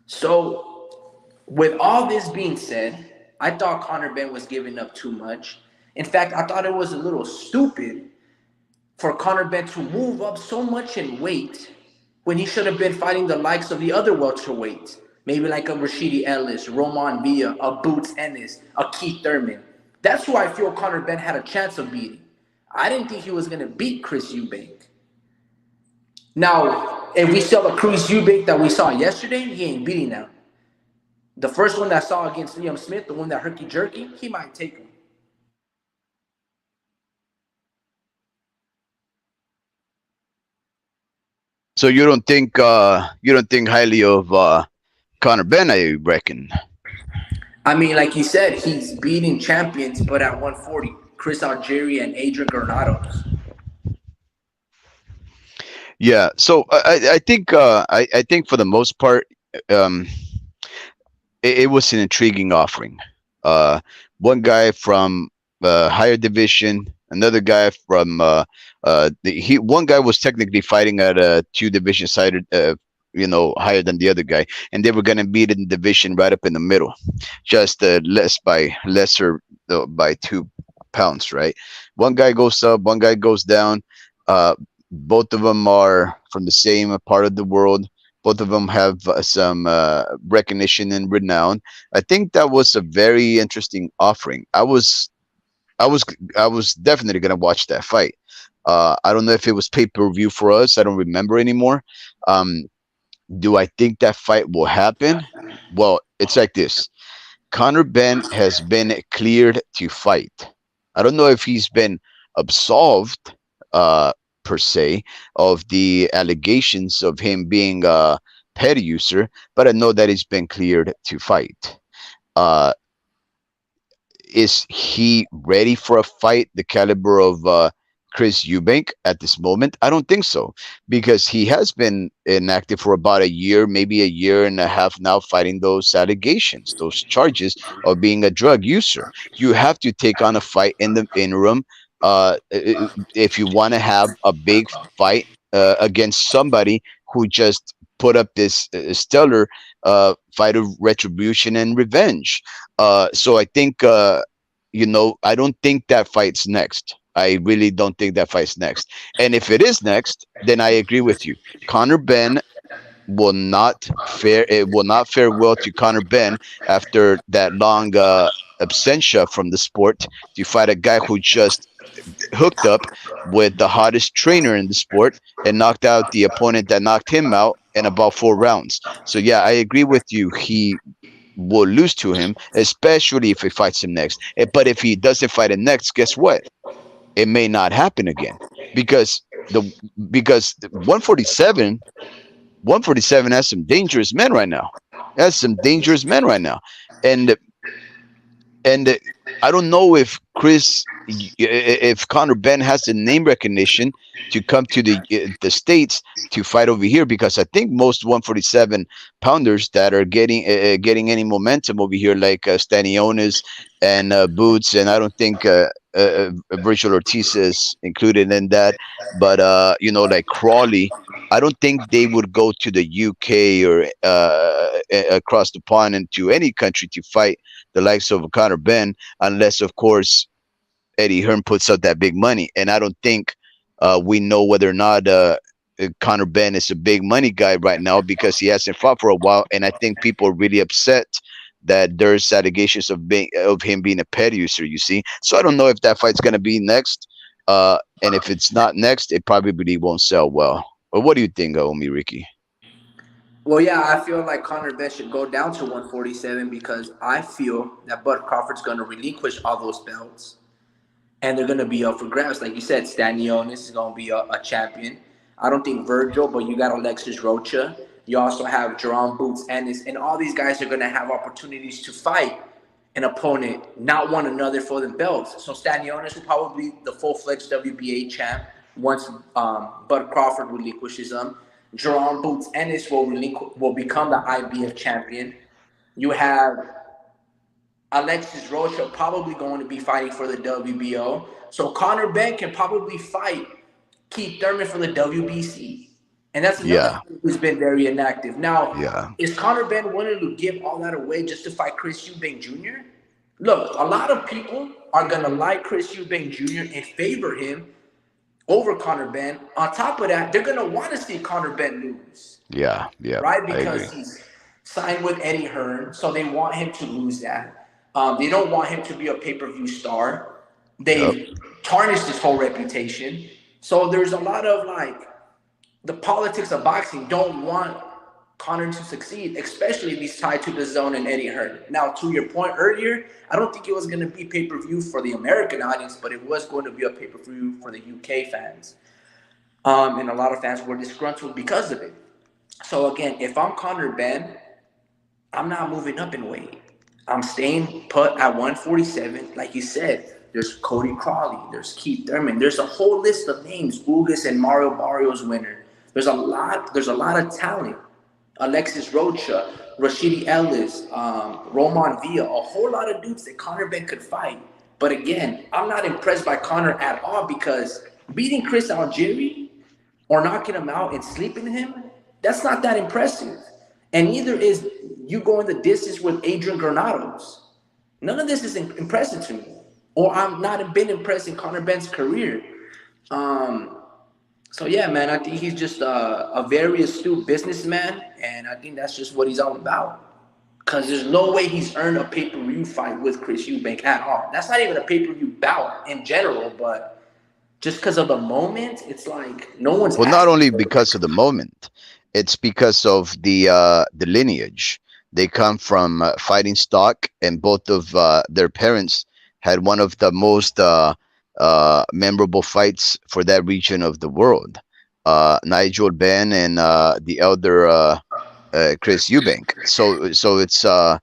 So with all this being said, I thought Conor Benn was giving up too much. In fact, I thought it was a little stupid for Conor Benn to move up so much in weight when he should have been fighting the likes of the other welterweights, maybe like a Rashidi Ellis, Roman Villa, a Boots Ennis, a Keith Thurman. That's who I feel Conor Benn had a chance of beating. I didn't think he was going to beat Chris Eubank. Now, if we saw the Chris Eubank that we saw yesterday, he ain't beating now. The first one that I saw against Liam Smith, the one that herky-jerky, he might take him. So you don't think highly of Conor Benn, I reckon. I mean, like you said, he's beating champions, but at 140, Chris Algieri and Adrian Granados. Yeah. So I think for the most part, um, it was an intriguing offering. Uh, One guy from higher division. Another guy from one guy was technically fighting at a two division sided, higher than the other guy, and they were gonna meet in division right up in the middle, just lesser by 2 pounds, right? One guy goes up, one guy goes down. Both of them are from the same part of the world. Both of them have some recognition and renown. I think that was a very interesting offering. I was I was definitely gonna watch that fight. I don't know if it was pay per view for us. I don't remember anymore. Um, do I think that fight will happen? Well, it's like this. Conor Benn has been cleared to fight. I don't know if he's been absolved, uh, per se, of the allegations of him being a pet user, but I know that he's been cleared to fight. Uh, is he ready for a fight the caliber of Chris Eubank at this moment? I don't think so, because he has been inactive for about a year, maybe a year and a half now, fighting those allegations, those charges of being a drug user. You have to take on a fight in the interim if you want to have a big fight against somebody who just put up this stellar fight of retribution and revenge. So I think, I don't think that fight's next. I really don't think that fight's next. And if it is next, then I agree with you. Conor Benn will not fare well to Conor Benn after that long absentia from the sport to fight a guy who just hooked up with the hottest trainer in the sport and knocked out the opponent that knocked him out in about 4 rounds. So yeah, I agree with you. He will lose to him, especially if he fights him next. But if he doesn't fight him next, guess what? It may not happen again because the because 147 has some dangerous men right now. Has some dangerous men right now, and I don't know if Conor Benn has the name recognition to come to the states to fight over here, because I think most 147 pounders that are getting any momentum over here, like Stanionis and Boots, and I don't think Virgil Ortiz is included in that, but like Crawley. I don't think they would go to the UK or across the pond into any country to fight the likes of Conor Benn, unless, of course, Eddie Hearn puts up that big money. And I don't think we know whether or not Conor Benn is a big money guy right now, because he hasn't fought for a while. And I think people are really upset that there's allegations of him being a pet user, you see. So I don't know if that fight's going to be next. And if it's not next, it probably won't sell well. But what do you think, Omi Ricky? Well, yeah, I feel like Conor Benn should go down to 147 because I feel that Bud Crawford's going to relinquish all those belts, and they're going to be up for grabs. Like you said, Stanionis is going to be a champion. I don't think Virgil, but you got Alexis Rocha. You also have Jerome Boots Ennis, and all these guys are going to have opportunities to fight an opponent, not one another for the belts. So Stanionis will probably be the full-fledged WBA champ once Bud Crawford relinquishes them. Jerome Boots Ennis will become the IBF champion. You have Alexis Rocha probably going to be fighting for the WBO. So Conor Benn can probably fight Keith Thurman for the WBC. And that's another guy who's been very inactive. Now, is Conor Benn willing to give all that away just to fight Chris Eubank Jr.? Look, a lot of people are going to like Chris Eubank Jr. and favor him over Conor Benn. On top of that, they're going to want to see Conor Benn lose. Yeah. Right? Because he's signed with Eddie Hearn, so they want him to lose that. They don't want him to be a pay-per-view star. They've tarnished his whole reputation. So there's a lot of, the politics of boxing don't want Conor to succeed, especially if he's tied to the zone and Eddie Hearn. Now, to your point earlier, I don't think it was going to be pay-per-view for the American audience, but it was going to be a pay-per-view for the UK fans. And a lot of fans were disgruntled because of it. So, again, if I'm Conor Benn, I'm not moving up in weight. I'm staying put at 147. Like you said, there's Cody Crawley, there's Keith Thurman. There's a whole list of names, Ugas and Mario Barrios winner. There's a lot of talent. Alexis Rocha, Rashidi Ellis, Roman Villa, a whole lot of dudes that Conor Benn could fight. But again, I'm not impressed by Conor at all because beating Chris Algieri or knocking him out and sleeping him, that's not that impressive. And neither is you going the distance with Adrian Granados. None of this is impressive to me. Or I'm not been impressed in Conor Benn's career. So yeah, man, I think he's just a very astute businessman, and I think that's just what he's all about. Because there's no way he's earned a pay-per-view fight with Chris Eubank at all. That's not even a pay-per-view bout in general, but just because of the moment, it's like no one's. Well, not only because of the moment, it's because of the lineage. They come from fighting stock, and both of their parents had one of the most memorable fights for that region of the world. Nigel Benn and the elder Chris Eubank. So it's of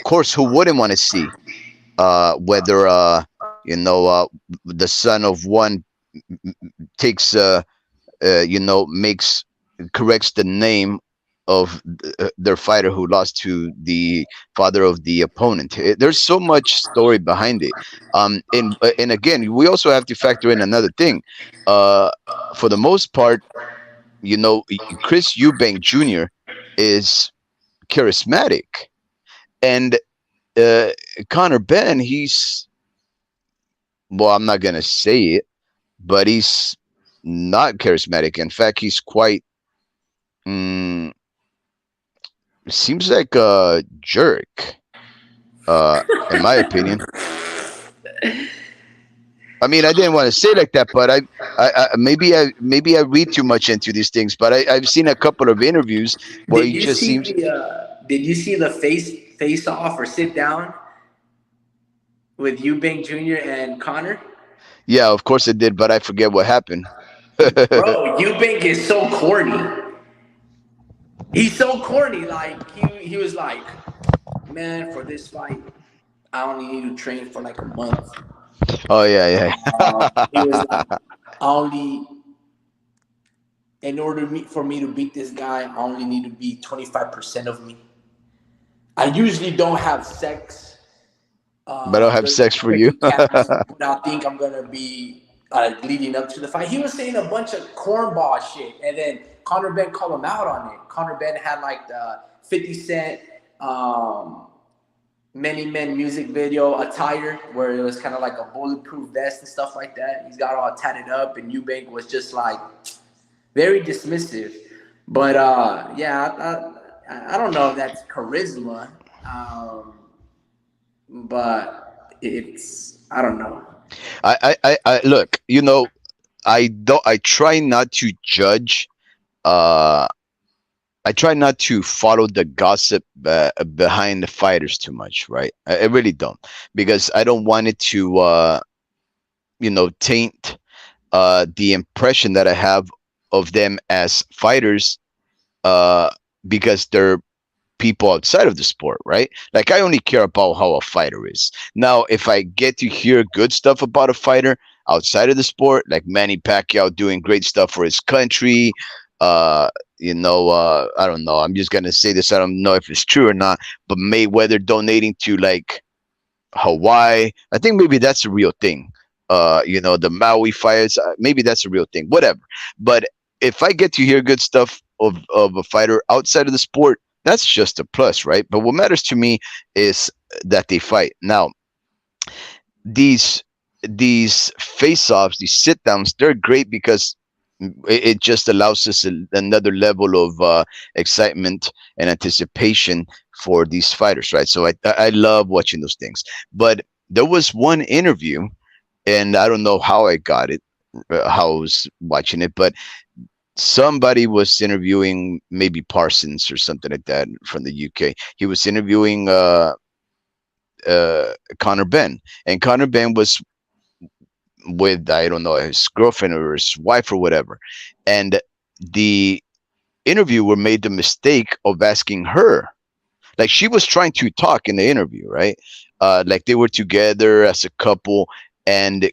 course, who wouldn't want to see whether the son of one takes corrects the name of their fighter who lost to the father of the opponent. There's so much story behind it. And again, we also have to factor in another thing. For the most part, Chris Eubank Jr. is charismatic, and Conor Benn, I'm not gonna say it, but he's not charismatic. In fact, he's quite seems like a jerk, in my opinion. I mean, I didn't want to say it like that, but I maybe I read too much into these things. But I've seen a couple of interviews where he just seems. Did you see the face off or sit down with Eubank Jr. and Conor? Yeah, of course it did, but I forget what happened. Bro, Eubank is so corny. He's so corny. Like he was like, man, for this fight, I only need to train for like a month. Oh yeah. He was like, in order for me to beat this guy, I only need to be 25% of me. I usually don't have sex. But I'll have sex for you. I think I'm gonna be leading up to the fight. He was saying a bunch of cornball shit, and then Conor Benn called him out on it. Conor Benn had like the 50 Cent Many Men music video attire where it was kind of like a bulletproof vest and stuff like that. He's got all tatted up, and Eubank was just like very dismissive. But yeah, I don't know if that's charisma, but I don't know. I look, I try not to judge. I try not to follow the gossip behind the fighters too much, right? I really don't, because I don't want it to, taint the impression that I have of them as fighters, because they're people outside of the sport, right? Like, I only care about how a fighter is. Now, if I get to hear good stuff about a fighter outside of the sport, like Manny Pacquiao doing great stuff for his country, I don't know. I'm just gonna say this. I don't know if it's true or not, but Mayweather donating to like Hawaii, I think maybe that's a real thing. The Maui fires, maybe that's a real thing. Whatever. But if I get to hear good stuff of a fighter outside of the sport, that's just a plus, right? But what matters to me is that they fight. Now, these face-offs, these sit-downs, they're great because it just allows us another level of excitement and anticipation for these fighters, right? So I love watching those things. But there was one interview, and I don't know how I got it, how I was watching it, but somebody was interviewing maybe Parsons or something like that from the UK. He was interviewing Conor Benn, and Conor Benn was with, I don't know, his girlfriend or his wife or whatever, and the interviewer made the mistake of asking her, like, she was trying to talk in the interview, right? Like they were together as a couple, and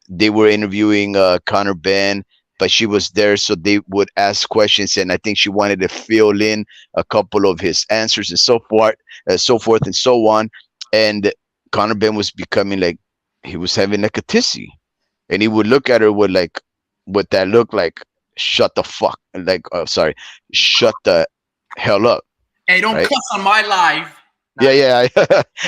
they were interviewing Conor Benn, but she was there so they would ask questions, and I think she wanted to fill in a couple of his answers and so forth and so on. And Conor Benn was becoming like he was having like a tissy, and he would look at her with that look like shut the fuck, like sorry, shut the hell up, Hey, don't right? cuss on my live. Yeah,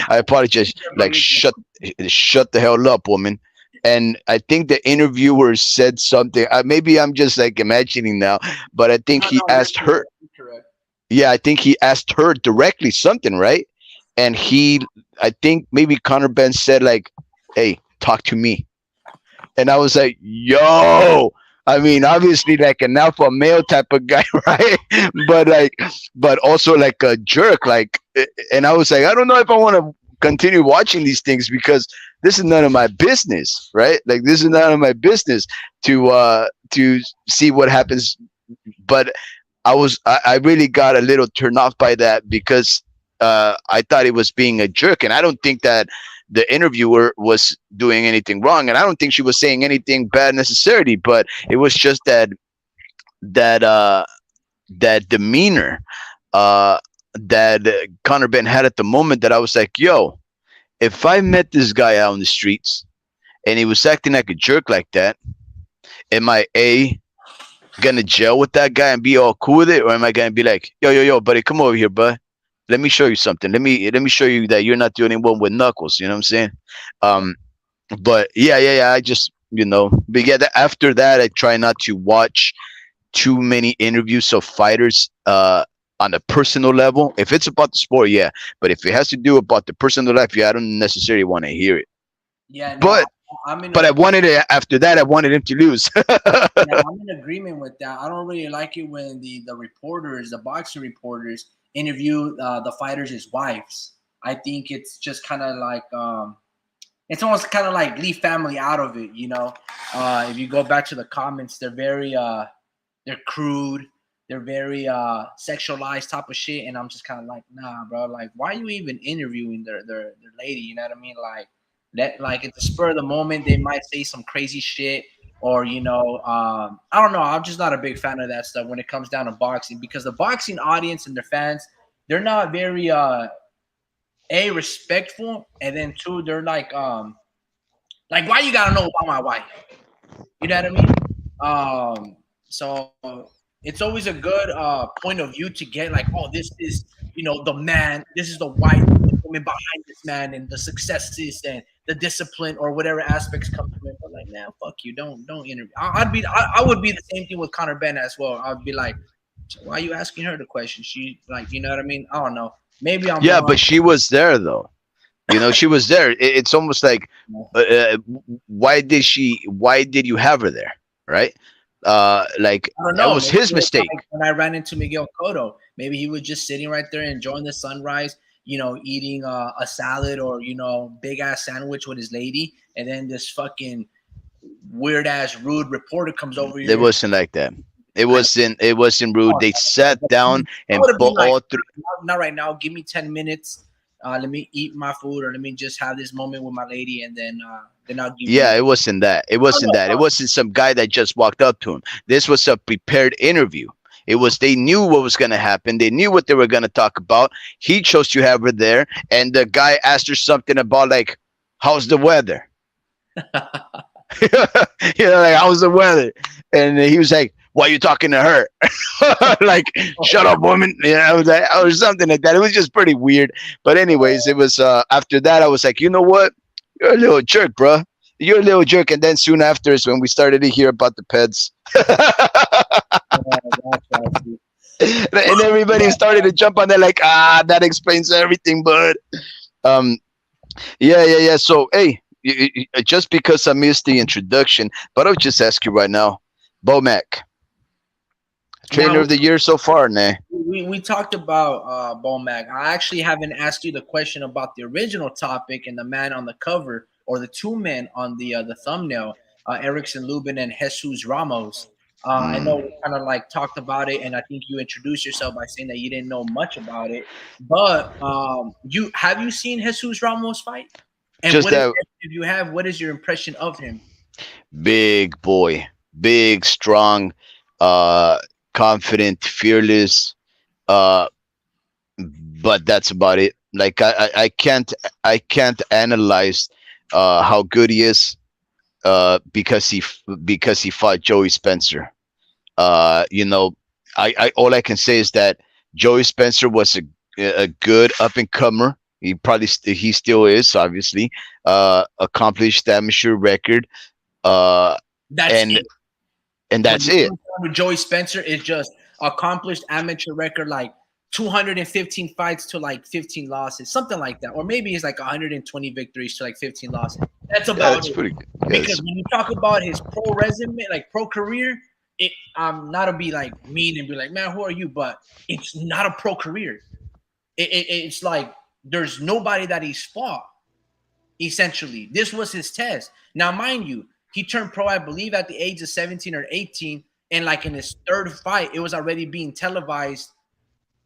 I apologize. Like shut the hell up, woman. And I think the interviewer said something. Maybe I'm just like imagining now, but I think he asked her. Correct. Yeah, I think he asked her directly something, right? And I think maybe Conor Benn said like, "Hey, talk to me." And I was like, "Yo." I mean, obviously, like an alpha male type of guy, right? But also like a jerk, like. And I was like, I don't know if I want to continue watching these things because this is none of my business, right? Like this is none of my business to see what happens. But I really got a little turned off by that because I thought he was being a jerk, and I don't think that the interviewer was doing anything wrong, and I don't think she was saying anything bad necessarily, but it was just that that demeanor that Conor Benn had at the moment that I was like, yo, if I met this guy out in the streets and he was acting like a jerk like that, am I gonna gel with that guy and be all cool with it, or am I gonna be like, yo, buddy, come over here, bud. Let me show you something. Let me show you that you're not the only one with knuckles. You know what I'm saying? But yeah. I just but yeah. After that, I try not to watch too many interviews of fighters on a personal level. If it's about the sport, yeah. But if it has to do about the personal life, yeah, I don't necessarily want to hear it. Yeah, no, But I wanted it after that. I wanted him to lose. yeah, I'm in agreement with that. I don't really like it when the reporters, the boxing reporters, interview the fighters' wives. I think it's just kind of like it's almost kind of like leave family out of it. If you go back to the comments, they're very they're crude. They're very sexualized type of shit, and I'm just kind of like, nah, bro. Like, why are you even interviewing their lady? You know what I mean? Like at the spur of the moment, they might say some crazy shit, or I don't know. I'm just not a big fan of that stuff when it comes down to boxing, because the boxing audience and their fans, they're not very respectful, and then two, they're like why you gotta know about my wife? You know what I mean? So it's always a good point of view to get, like, oh, this is the man, this is the white woman behind this man, and the successes and the discipline or whatever aspects come to it. But like, man, fuck you, don't interview. I would be the same thing with Conor Benn as well. I'd be like, why are you asking her the question? She, like, you know what I mean? I don't know. Maybe I'm wrong. But she was there though. She was there. It's almost like, why did you have her there, right? Like, I don't that know. was Maybe his mistake. like when I ran into Miguel Cotto, maybe he was just sitting right there enjoying the sunrise, eating a salad or big ass sandwich with his lady, and then this fucking weird ass rude reporter comes over here. It wasn't like that. It wasn't rude. They sat down and all through. Not right now. Give me 10 minutes. Let me eat my food, or let me just have this moment with my lady, and then I'll give you. It wasn't that. It wasn't that. It wasn't some guy that just walked up to him. This was a prepared interview. It was, they knew what was going to happen. They knew what they were going to talk about. He chose to have her there, and the guy asked her something about, like, how's the weather? Like, how's the weather? And he was like, why are you talking to her? Like, shut up, woman. Or something like that. It was just pretty weird. But anyways, it was after that, I was like, you know what? You're a little jerk, bro. You're a little jerk. And then soon after is when we started to hear about the peds. And everybody started to jump on that, like, that explains everything, bud. Yeah. So, hey, just because I missed the introduction, but I'll just ask you right now, Bomac, trainer of the year so far, nah? We talked about Bomac. I actually haven't asked you the question about the original topic and the man on the cover, or the two men on the thumbnail, Erickson Lubin and Jesus Ramos. I know we kind of like talked about it, and I think you introduced yourself by saying that you didn't know much about it. But have you seen Jesus Ramos fight? And Just that, if you have, what is your impression of him? Big boy, big, strong, confident, fearless. But that's about it. Like I can't analyze how good he is because he fought Joey Spencer. You know, I all I can say is that Joey Spencer was a good up and comer. He still is, obviously. Accomplished amateur record. Uh, That's and it. and What that's you're it. doing with Joey Spencer is just accomplished amateur record, like 215 fights to like 15 losses, something like that. Or maybe it's like 120 victories to like 15 losses. That's Yeah, about that's it. pretty good. Because Yes. when you talk about his pro resume, like pro career, it not to be like mean and be like, man, who are you? But it's not a pro career. It's like there's nobody that he's fought. Essentially, this was his test. Now, mind you, he turned pro, I believe, at the age of 17 or 18, and like in his third fight, it was already being televised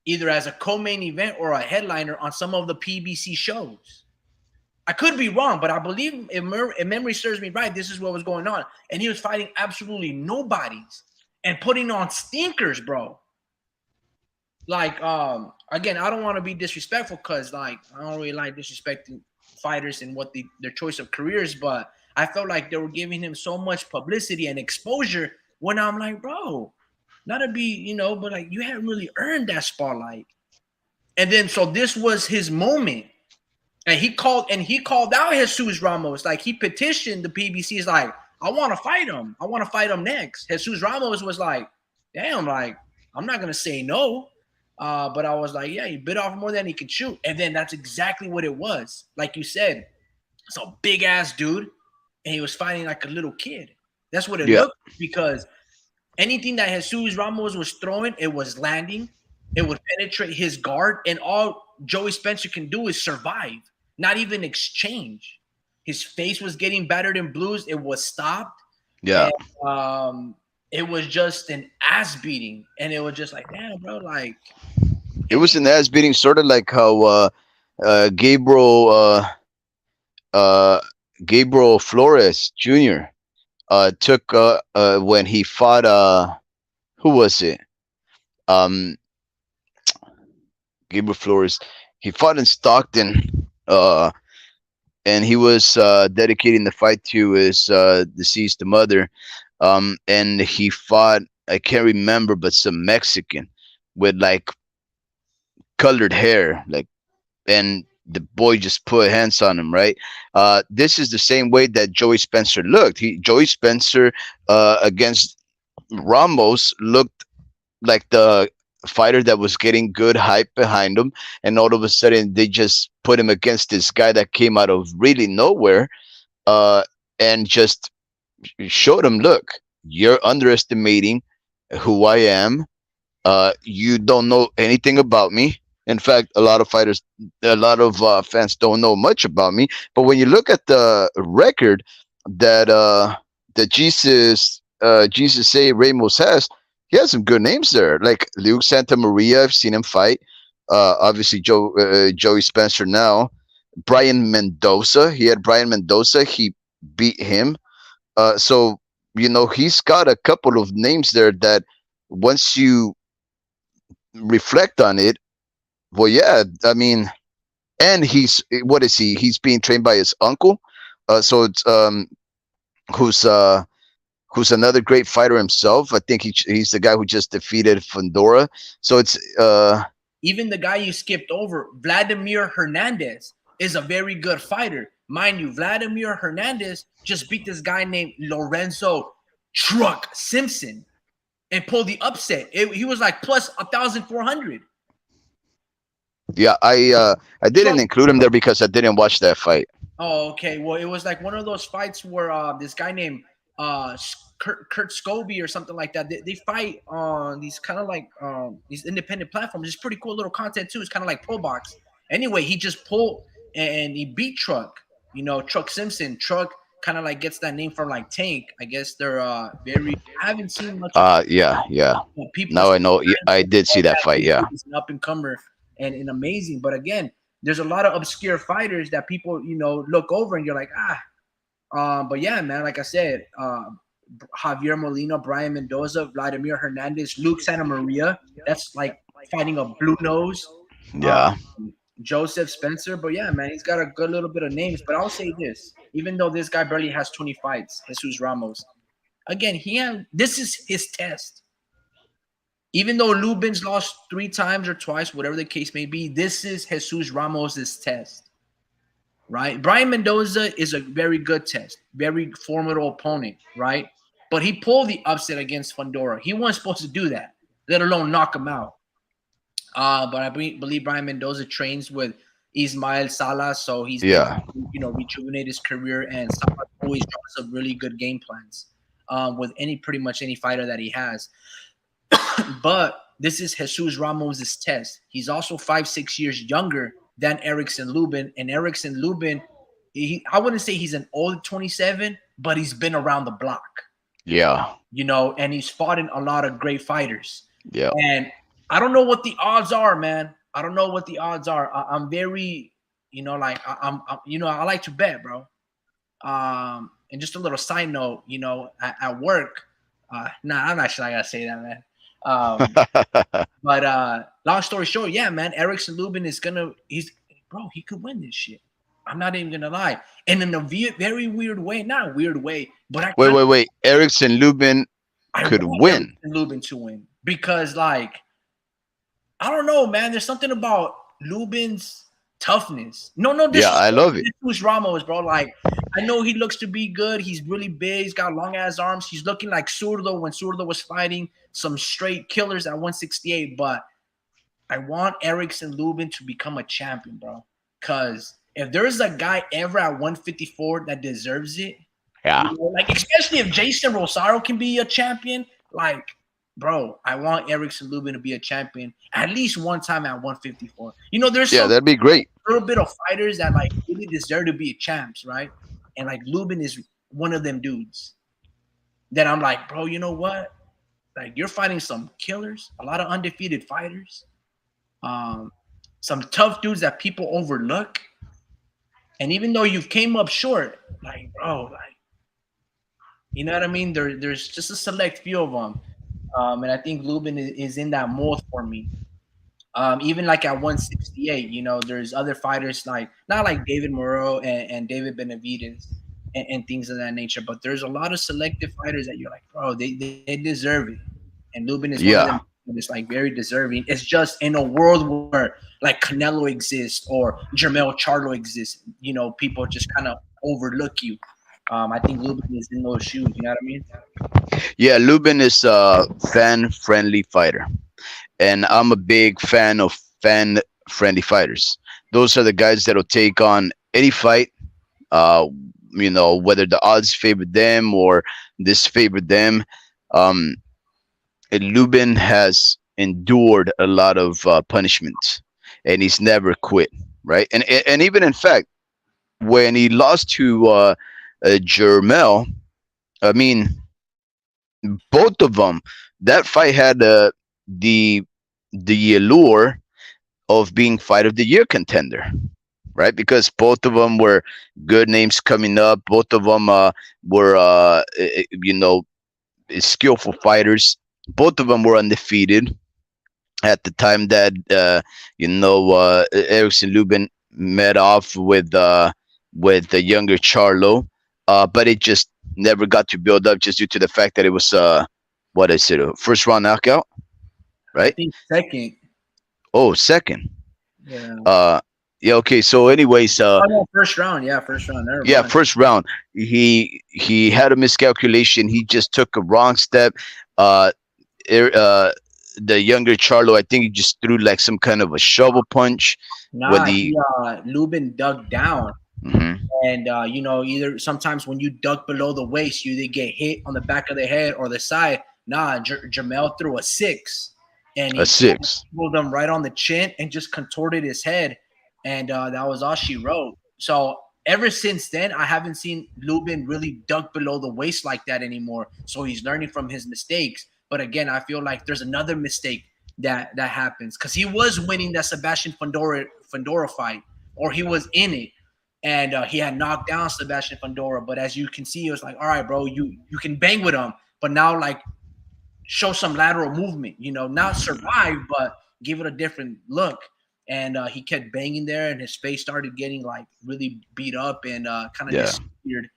either as a co-main event or a headliner on some of the PBC shows. I could be wrong, but I believe if memory serves me right, this is what was going on. And he was fighting absolutely nobodies and putting on stinkers, bro. Like, again, I don't want to be disrespectful because, like, I don't really like disrespecting fighters and their choice of careers, but I felt like they were giving him so much publicity and exposure when I'm like, bro, not to be, but like, you haven't really earned that spotlight. And then, so this was his moment. And he called out Jesus Ramos. Like, he petitioned the PBC. Is like, I want to fight him. I want to fight him next. Jesus Ramos was like, damn, like, I'm not gonna say no. But I was like, yeah, he bit off more than he could chew. And then that's exactly what it was. Like you said, it's a big ass dude, and he was fighting like a little kid. That's what it Yeah. looked like, because anything that Jesus Ramos was throwing, it was landing. It would penetrate his guard, and all Joey Spencer can do is survive, not even exchange. His face was getting battered and bruised. It was stopped, Yeah. and it was just an ass beating. And it was just like, damn, bro, like, It was an ass beating, sort of like how Gabriel uh, Gabriel Flores Jr. Took when he fought who was it? Um, Gabriel Flores. He fought in Stockton, and he was dedicating the fight to his deceased mother. And he fought, I can't remember, but some Mexican with like colored hair, like, and the boy just put hands on him, right? This is the same way that Joey Spencer looked. Joey Spencer against Ramos looked like the fighter that was getting good hype behind him, and all of a sudden they just put him against this guy that came out of really nowhere, uh, and just showed him, look, you're underestimating who I am. You don't know anything about me. In fact, a lot of fans don't know much about me. But when you look at the record that Jesus A. Ramos has, he has some good names there. Like Luke Santa Maria, I've seen him fight. Obviously, Joey Spencer now. Brian Mendoza, he had Brian Mendoza. He beat him. So he's got a couple of names there that once you reflect on it, well, yeah, I mean, and what is he? He's being trained by his uncle. So it's who's who's another great fighter himself. I think he's the guy who just defeated Fandora. So it's even the guy you skipped over, Vladimir Hernandez, is a very good fighter. Mind you, Vladimir Hernandez just beat this guy named Lorenzo Truck Simpson and pulled the upset. He was like plus 1,400. yeah, I didn't So, include him there because I didn't watch that fight. oh, okay. Well, it was like one of those fights where this guy named Kurt Scobie or something like that. They fight on these kind of like these independent platforms. It's pretty cool little content too. It's kind of like Pro Box. Anyway, he just pulled and he beat Truck. Truck Simpson. Truck kind of like gets that name from like Tank. I guess they're very. I haven't seen much. Yeah. People. Now I know. Yeah, I did see that fight. Yeah. He's an up and comer and amazing. But again, there's a lot of obscure fighters that people look over and you're like, but yeah, man, like I said, Javier Molina, Brian Mendoza, Vladimir Hernandez, Luke Santa Maria. That's like fighting a blue nose. Yeah. Joseph Spencer. But yeah, man, he's got a good little bit of names. But I'll say this: even though this guy barely has 20 fights, Jesus Ramos, again, this is his test. Even though Lubin's lost 3 times or twice, whatever the case may be, this is Jesus Ramos's test, right? Brian Mendoza is a very good test, very formidable opponent, right? But he pulled the upset against Fundora. He wasn't supposed to do that, let alone knock him out. But I believe Brian Mendoza trains with Ismael Salas, so he's rejuvenate his career, and Salas always draws up really good game plans with pretty much any fighter that he has. But this is Jesus Ramos' test. He's also 5-6 years younger than Erickson Lubin. And Erickson Lubin, I wouldn't say he's an old 27, but he's been around the block. Yeah. And he's fought in a lot of great fighters. Yeah. And I don't know what the odds are, man. I don't know what the odds are. I'm very, I like to bet, bro. And just a little side note, at work, I'm actually not gonna say that, man. But long story short, yeah, man, Erickson Lubin he could win this shit. I'm not even gonna lie. And in a very weird way, not a weird way, but wait. Erickson Lubin could win. Erickson Lubin to win because, like, I don't know, man. There's something about Lubin's toughness. No, yeah, I love it. Jesus Ramos, bro. Like, I know he looks to be good. He's really big. He's got long ass arms. He's looking like Zurdo when Zurdo was fighting some straight killers at 168. But I want Erickson Lubin to become a champion, bro. Because if there's a guy ever at 154 that deserves it, yeah, like, especially if Jason Rosario can be a champion, like, bro, I want Erickson Lubin to be a champion at least one time at 154. That'd be great. A little bit of fighters that, like, really deserve to be champs, right? And, like, Lubin is one of them dudes that I'm like, bro, you know what? Like, you're fighting some killers, a lot of undefeated fighters, some tough dudes that people overlook. And even though you've came up short, like, bro, like, you know what I mean? There's just a select few of them. And I think Lubin is in that mold for me. Even like at 168, there's other fighters not like David Moreau and David Benavidez and things of that nature, but there's a lot of selective fighters that you're like, bro, they deserve it. And Lubin is one of them that's like very deserving. It's just in a world where like Canelo exists or Jermell Charlo exists, people just kind of overlook you. I think Lubin is in those shoes, you know what I mean? Yeah, Lubin is a fan-friendly fighter. And I'm a big fan of fan-friendly fighters. Those are the guys that'll take on any fight, whether the odds favor them or this favored them. And Lubin has endured a lot of punishments, and he's never quit, right? And even in fact, when he lost to Jermell, I mean, both of them, that fight had the allure of being fight of the year contender, right? Because both of them were good names coming up. Both of them were skillful fighters. Both of them were undefeated at the time that Erickson Lubin met off with the younger Charlo, but it just never got to build up just due to the fact that it was a first round knockout, right? I think second. Oh, second. Yeah. Yeah. Okay. So, anyways, first round. Yeah, first round. First round. He had a miscalculation. He just took a wrong step. The younger Charlo, I think he just threw like some kind of a shovel punch. Lubin dug down. Mm-hmm. And either sometimes when you duck below the waist, you either get hit on the back of the head or the side. Jermell threw a 6, and he pulled him right on the chin and just contorted his head, and that was all she wrote. So ever since then, I haven't seen Lubin really duck below the waist like that anymore. So he's learning from his mistakes. But again, I feel like there's another mistake that happens because he was winning that Sebastian Fundora fight, or he was in it. And he had knocked down Sebastian Fundora. But as you can see, it was like, all right, bro, you can bang with him. But now, like, show some lateral movement, not survive, but give it a different look. and he kept banging there, and his face started getting like really beat up and kind of Yeah. disappeared.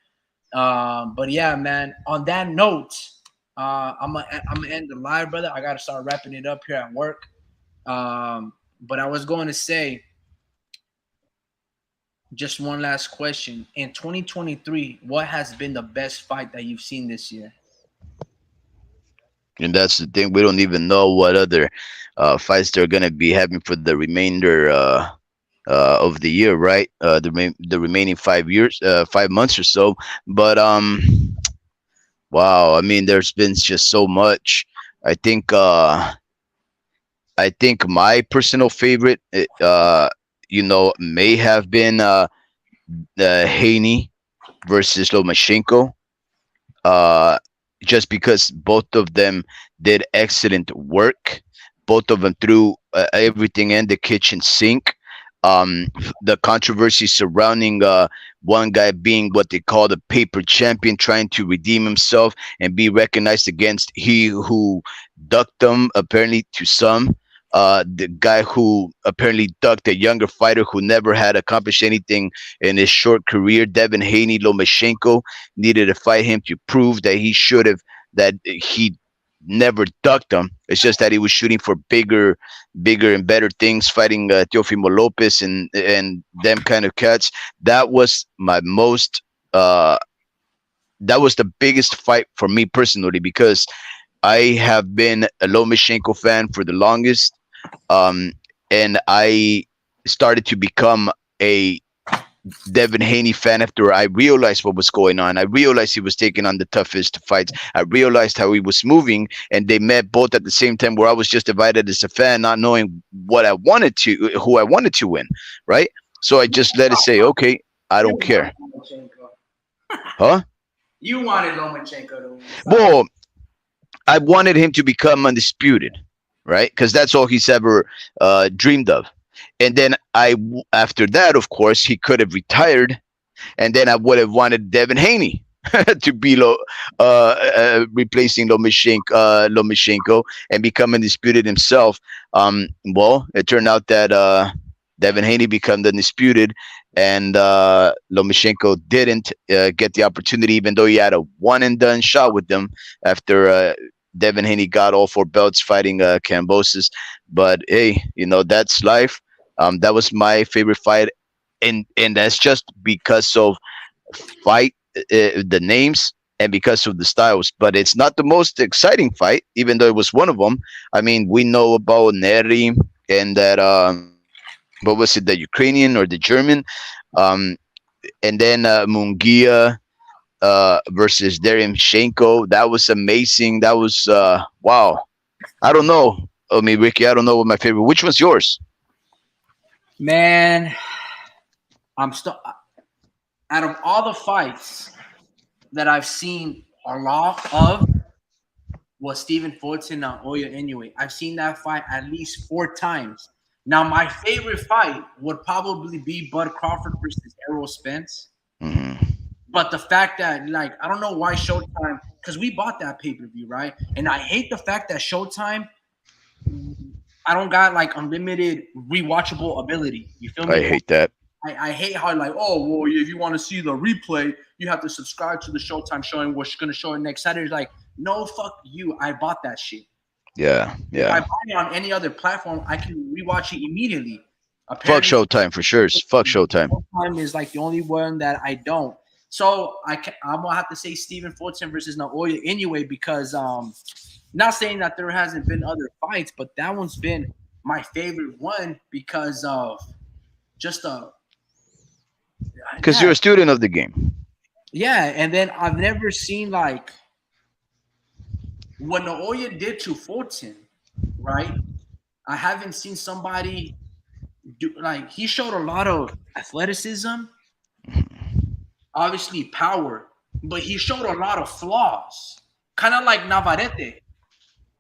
But yeah, man. On that note, I'm gonna end the live, brother. I gotta start wrapping it up here at work. But I was going to say just one last question. In 2023, what has been the best fight that you've seen this year? And that's the thing. We don't even know what other fights they're gonna be having for the remainder of the year, right? The remaining 5 years, 5 months or so. But wow. I mean, there's been just so much. I think. I think my personal favorite, may have been Haney versus Lomachenko. Uh, just because both of them did excellent work. Both of them threw everything in the kitchen sink. The controversy surrounding one guy being what they call the paper champion, trying to redeem himself and be recognized against he who ducked them, apparently to some. The guy who apparently ducked a younger fighter who never had accomplished anything in his short career, Devin Haney. Lomachenko needed to fight him to prove that he never ducked him. It's just that he was shooting for bigger and better things, fighting Teofimo Lopez and them kind of cats. That was my most. That was the biggest fight for me personally because I have been a Lomachenko fan for the longest, and I started to become a Devin Haney fan after I realized what was going on. I realized he was taking on the toughest fights. I realized how he was moving, and they met both at the same time. Where I was just divided as a fan, not knowing who I wanted to win. Right, so I just let it say, okay, I don't care, huh? You wanted Lomachenko to win. Well, I wanted him to become undisputed, right? Because that's all he's ever dreamed of. And then after that, of course, he could have retired, and then I would have wanted Devin Haney to be replacing Lomachenko and become undisputed himself. Well, it turned out that Devin Haney became undisputed, and Lomachenko didn't get the opportunity, even though he had a one and done shot with them after Devin Haney got all 4 belts fighting Kambosos. But hey, that's life. That was my favorite fight, and that's just because of the names and because of the styles. But it's not the most exciting fight, even though it was one of them. I mean, we know about Neri and that what was it, the Ukrainian or the German, and then Munguia versus Deremchenko. That was amazing. That was wow. I don't know. I mean, Ricky, I don't know what my favorite. Which one's yours? Man, I'm still out of all the fights that I've seen a lot of was Stephen Fulton and Oya Inoue. I've seen that fight at least 4 times. Now, my favorite fight would probably be Bud Crawford versus Errol Spence. Mm-hmm. But the fact that, like, I don't know why Showtime, because we bought that pay-per-view, right? And I hate the fact that Showtime, I don't got like unlimited rewatchable ability. You feel me? I hate that. I hate how like, oh, well, if you want to see the replay, you have to subscribe to the Showtime showing what's going to show it next Saturday. Like, no, fuck you. I bought that shit. Yeah. If I buy it on any other platform, I can rewatch it immediately. Fuck Showtime for sure. Fuck Showtime. Showtime is like the only one that I don't. So I'm gonna have to say Stephen Fulton versus Naoya anyway, because not saying that there hasn't been other fights, but that one's been my favorite one because of just because you're a student of the game. Yeah, and then I've never seen like what Naoya did to Fulton, right? I haven't seen somebody do like he showed a lot of athleticism, obviously power, but he showed a lot of flaws, kind of like Navarrete.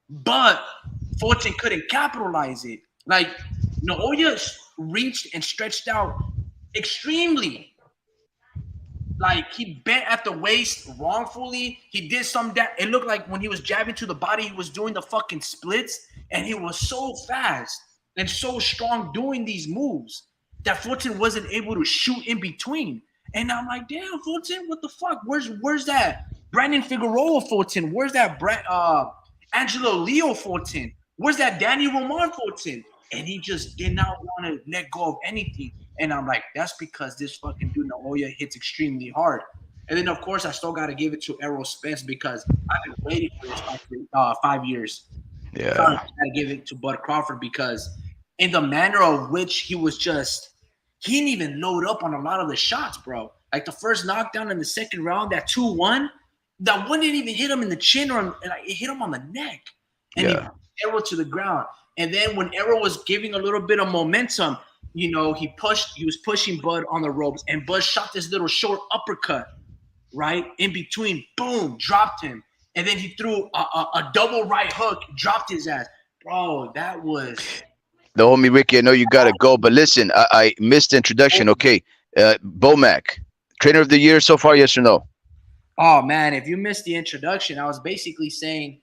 But Fulton couldn't capitalize it. Like Naoya reached and stretched out extremely. Like he bent at the waist wrongfully. He did some that it looked like when he was jabbing to the body, he was doing the fucking splits, and he was so fast. and so strong doing these moves that Fulton wasn't able to shoot in between. And I'm like, damn, Fulton, what the fuck? Where's that Brandon Figueroa Fulton? Where's that Angelo Leo Fulton? Where's that Danny Roman Fulton? And he just did not want to let go of anything. And I'm like, that's because this fucking dude Naoya hits extremely hard. And then, of course, I still got to give it to Errol Spence because I've been waiting for this for 5 years. Yeah. I got to give it to Bud Crawford because in the manner of which he was just – he didn't even load up on a lot of the shots, bro. Like the first knockdown in the second round, that 2-1, that one didn't even hit him in the chin it hit him on the neck. And he put Errol to the ground. And then when Errol was giving a little bit of momentum, you know, he was pushing Bud on the ropes, and Bud shot this little short uppercut, right? In between, boom, dropped him. And then he threw a double right hook, dropped his ass. Bro, that was... The homie Ricky, I know you got to go, but listen, I missed the introduction. Okay, Bomac, trainer of the year so far, yes or no? Oh, man, if you missed the introduction, I was basically saying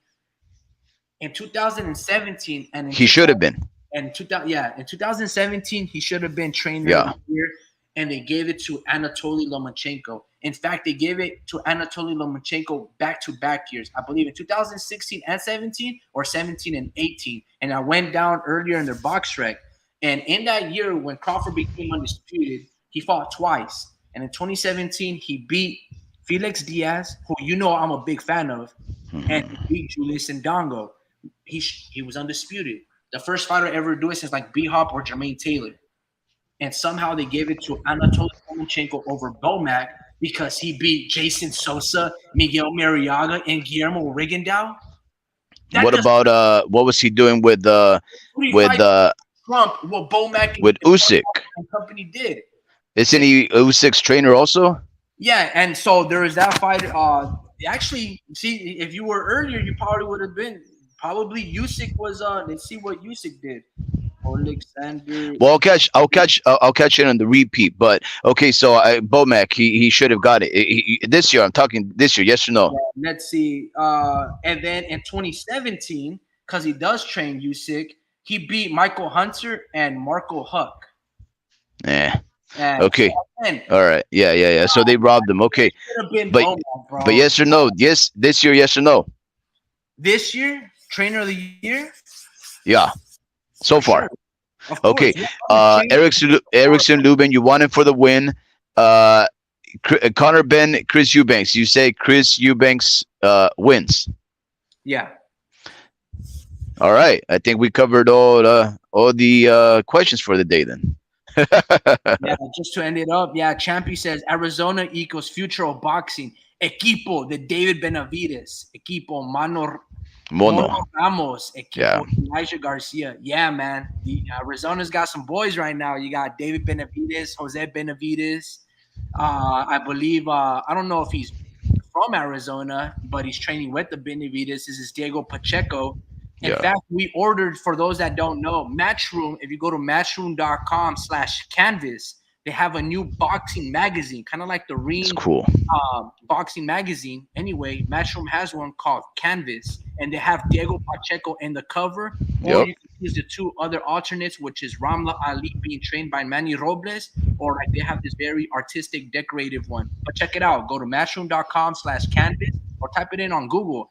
in 2017 and he should have been. In 2017, he should have been trainer of the year, and they gave it to Anatoly Lomachenko. In fact, they gave it to Anatoly Lomachenko back-to-back years. I believe in 2016 and 17 or 17 and 18. And I went down earlier in their box rec. And in that year, when Crawford became undisputed, he fought twice. And in 2017, he beat Felix Diaz, who you know I'm a big fan of, and he beat Julius Ndongo. He was undisputed. The first fighter ever to do it since like B-Hop or Jermaine Taylor. And somehow they gave it to Anatoly Lomachenko over Bomac because he beat Jason Sosa, Miguel Mariaga, and Guillermo Rigondeaux. What about what was he doing with Trump? What Bomac with Usyk and company did? Isn't he Usyk's trainer also? Yeah, and so there is that fight. Actually, see, if you were earlier, you probably would have been. Probably Usyk was. Let's see what Usyk did. Alexander. Well, I'll catch it on the repeat. But okay, so Bomac, he should have got it. This year, I'm talking this year. Yes or no? Yeah, let's see. And then in 2017, because he does train Usyk, he beat Michael Hunter and Marco Huck. Yeah. Okay. All right. Yeah. So they robbed him. Okay. But yes or no? Yes, this year. Yes or no? This year, trainer of the year. Yeah. So far. Sure. Okay. Erickson Lubin, you want him for the win. Connor Benn, Chris Eubanks. You say Chris Eubanks wins. Yeah. All right. I think we covered all the questions for the day then. Yeah, just to end it up, Champy says Arizona equals future of boxing. Equipo de David Benavides. Equipo Mono Ramos. Equipo Elijah Garcia. Yeah, man. Arizona's got some boys right now. You got David Benavides, Jose Benavides. I believe, I don't know if he's from Arizona, but he's training with the Benavides. This is Diego Pacheco. In fact, we ordered, for those that don't know, Matchroom. If you go to matchroom.com/canvas, they have a new boxing magazine, kind of like the Ring boxing magazine. Anyway, Matchroom has one called Canvas, and they have Diego Pacheco in the cover. Or you can use the two other alternates, which is Ramla Ali being trained by Manny Robles, or like they have this very artistic, decorative one. But check it out. Go to matchroom.com/canvas or type it in on Google.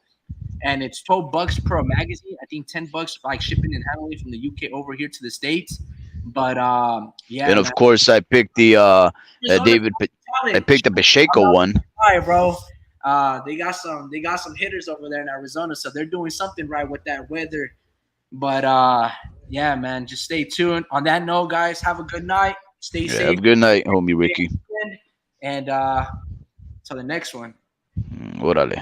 And it's $12 per magazine. I think $10 like shipping and handling from the UK over here to the States. But and of course, I picked the I picked the Pacheco one. Hi, bro. They got some hitters over there in Arizona, so they're doing something right with that weather. But yeah, man, just stay tuned. On that note, guys, have a good night. Stay safe. Have a good night, homie Ricky. And till the next one. Órale.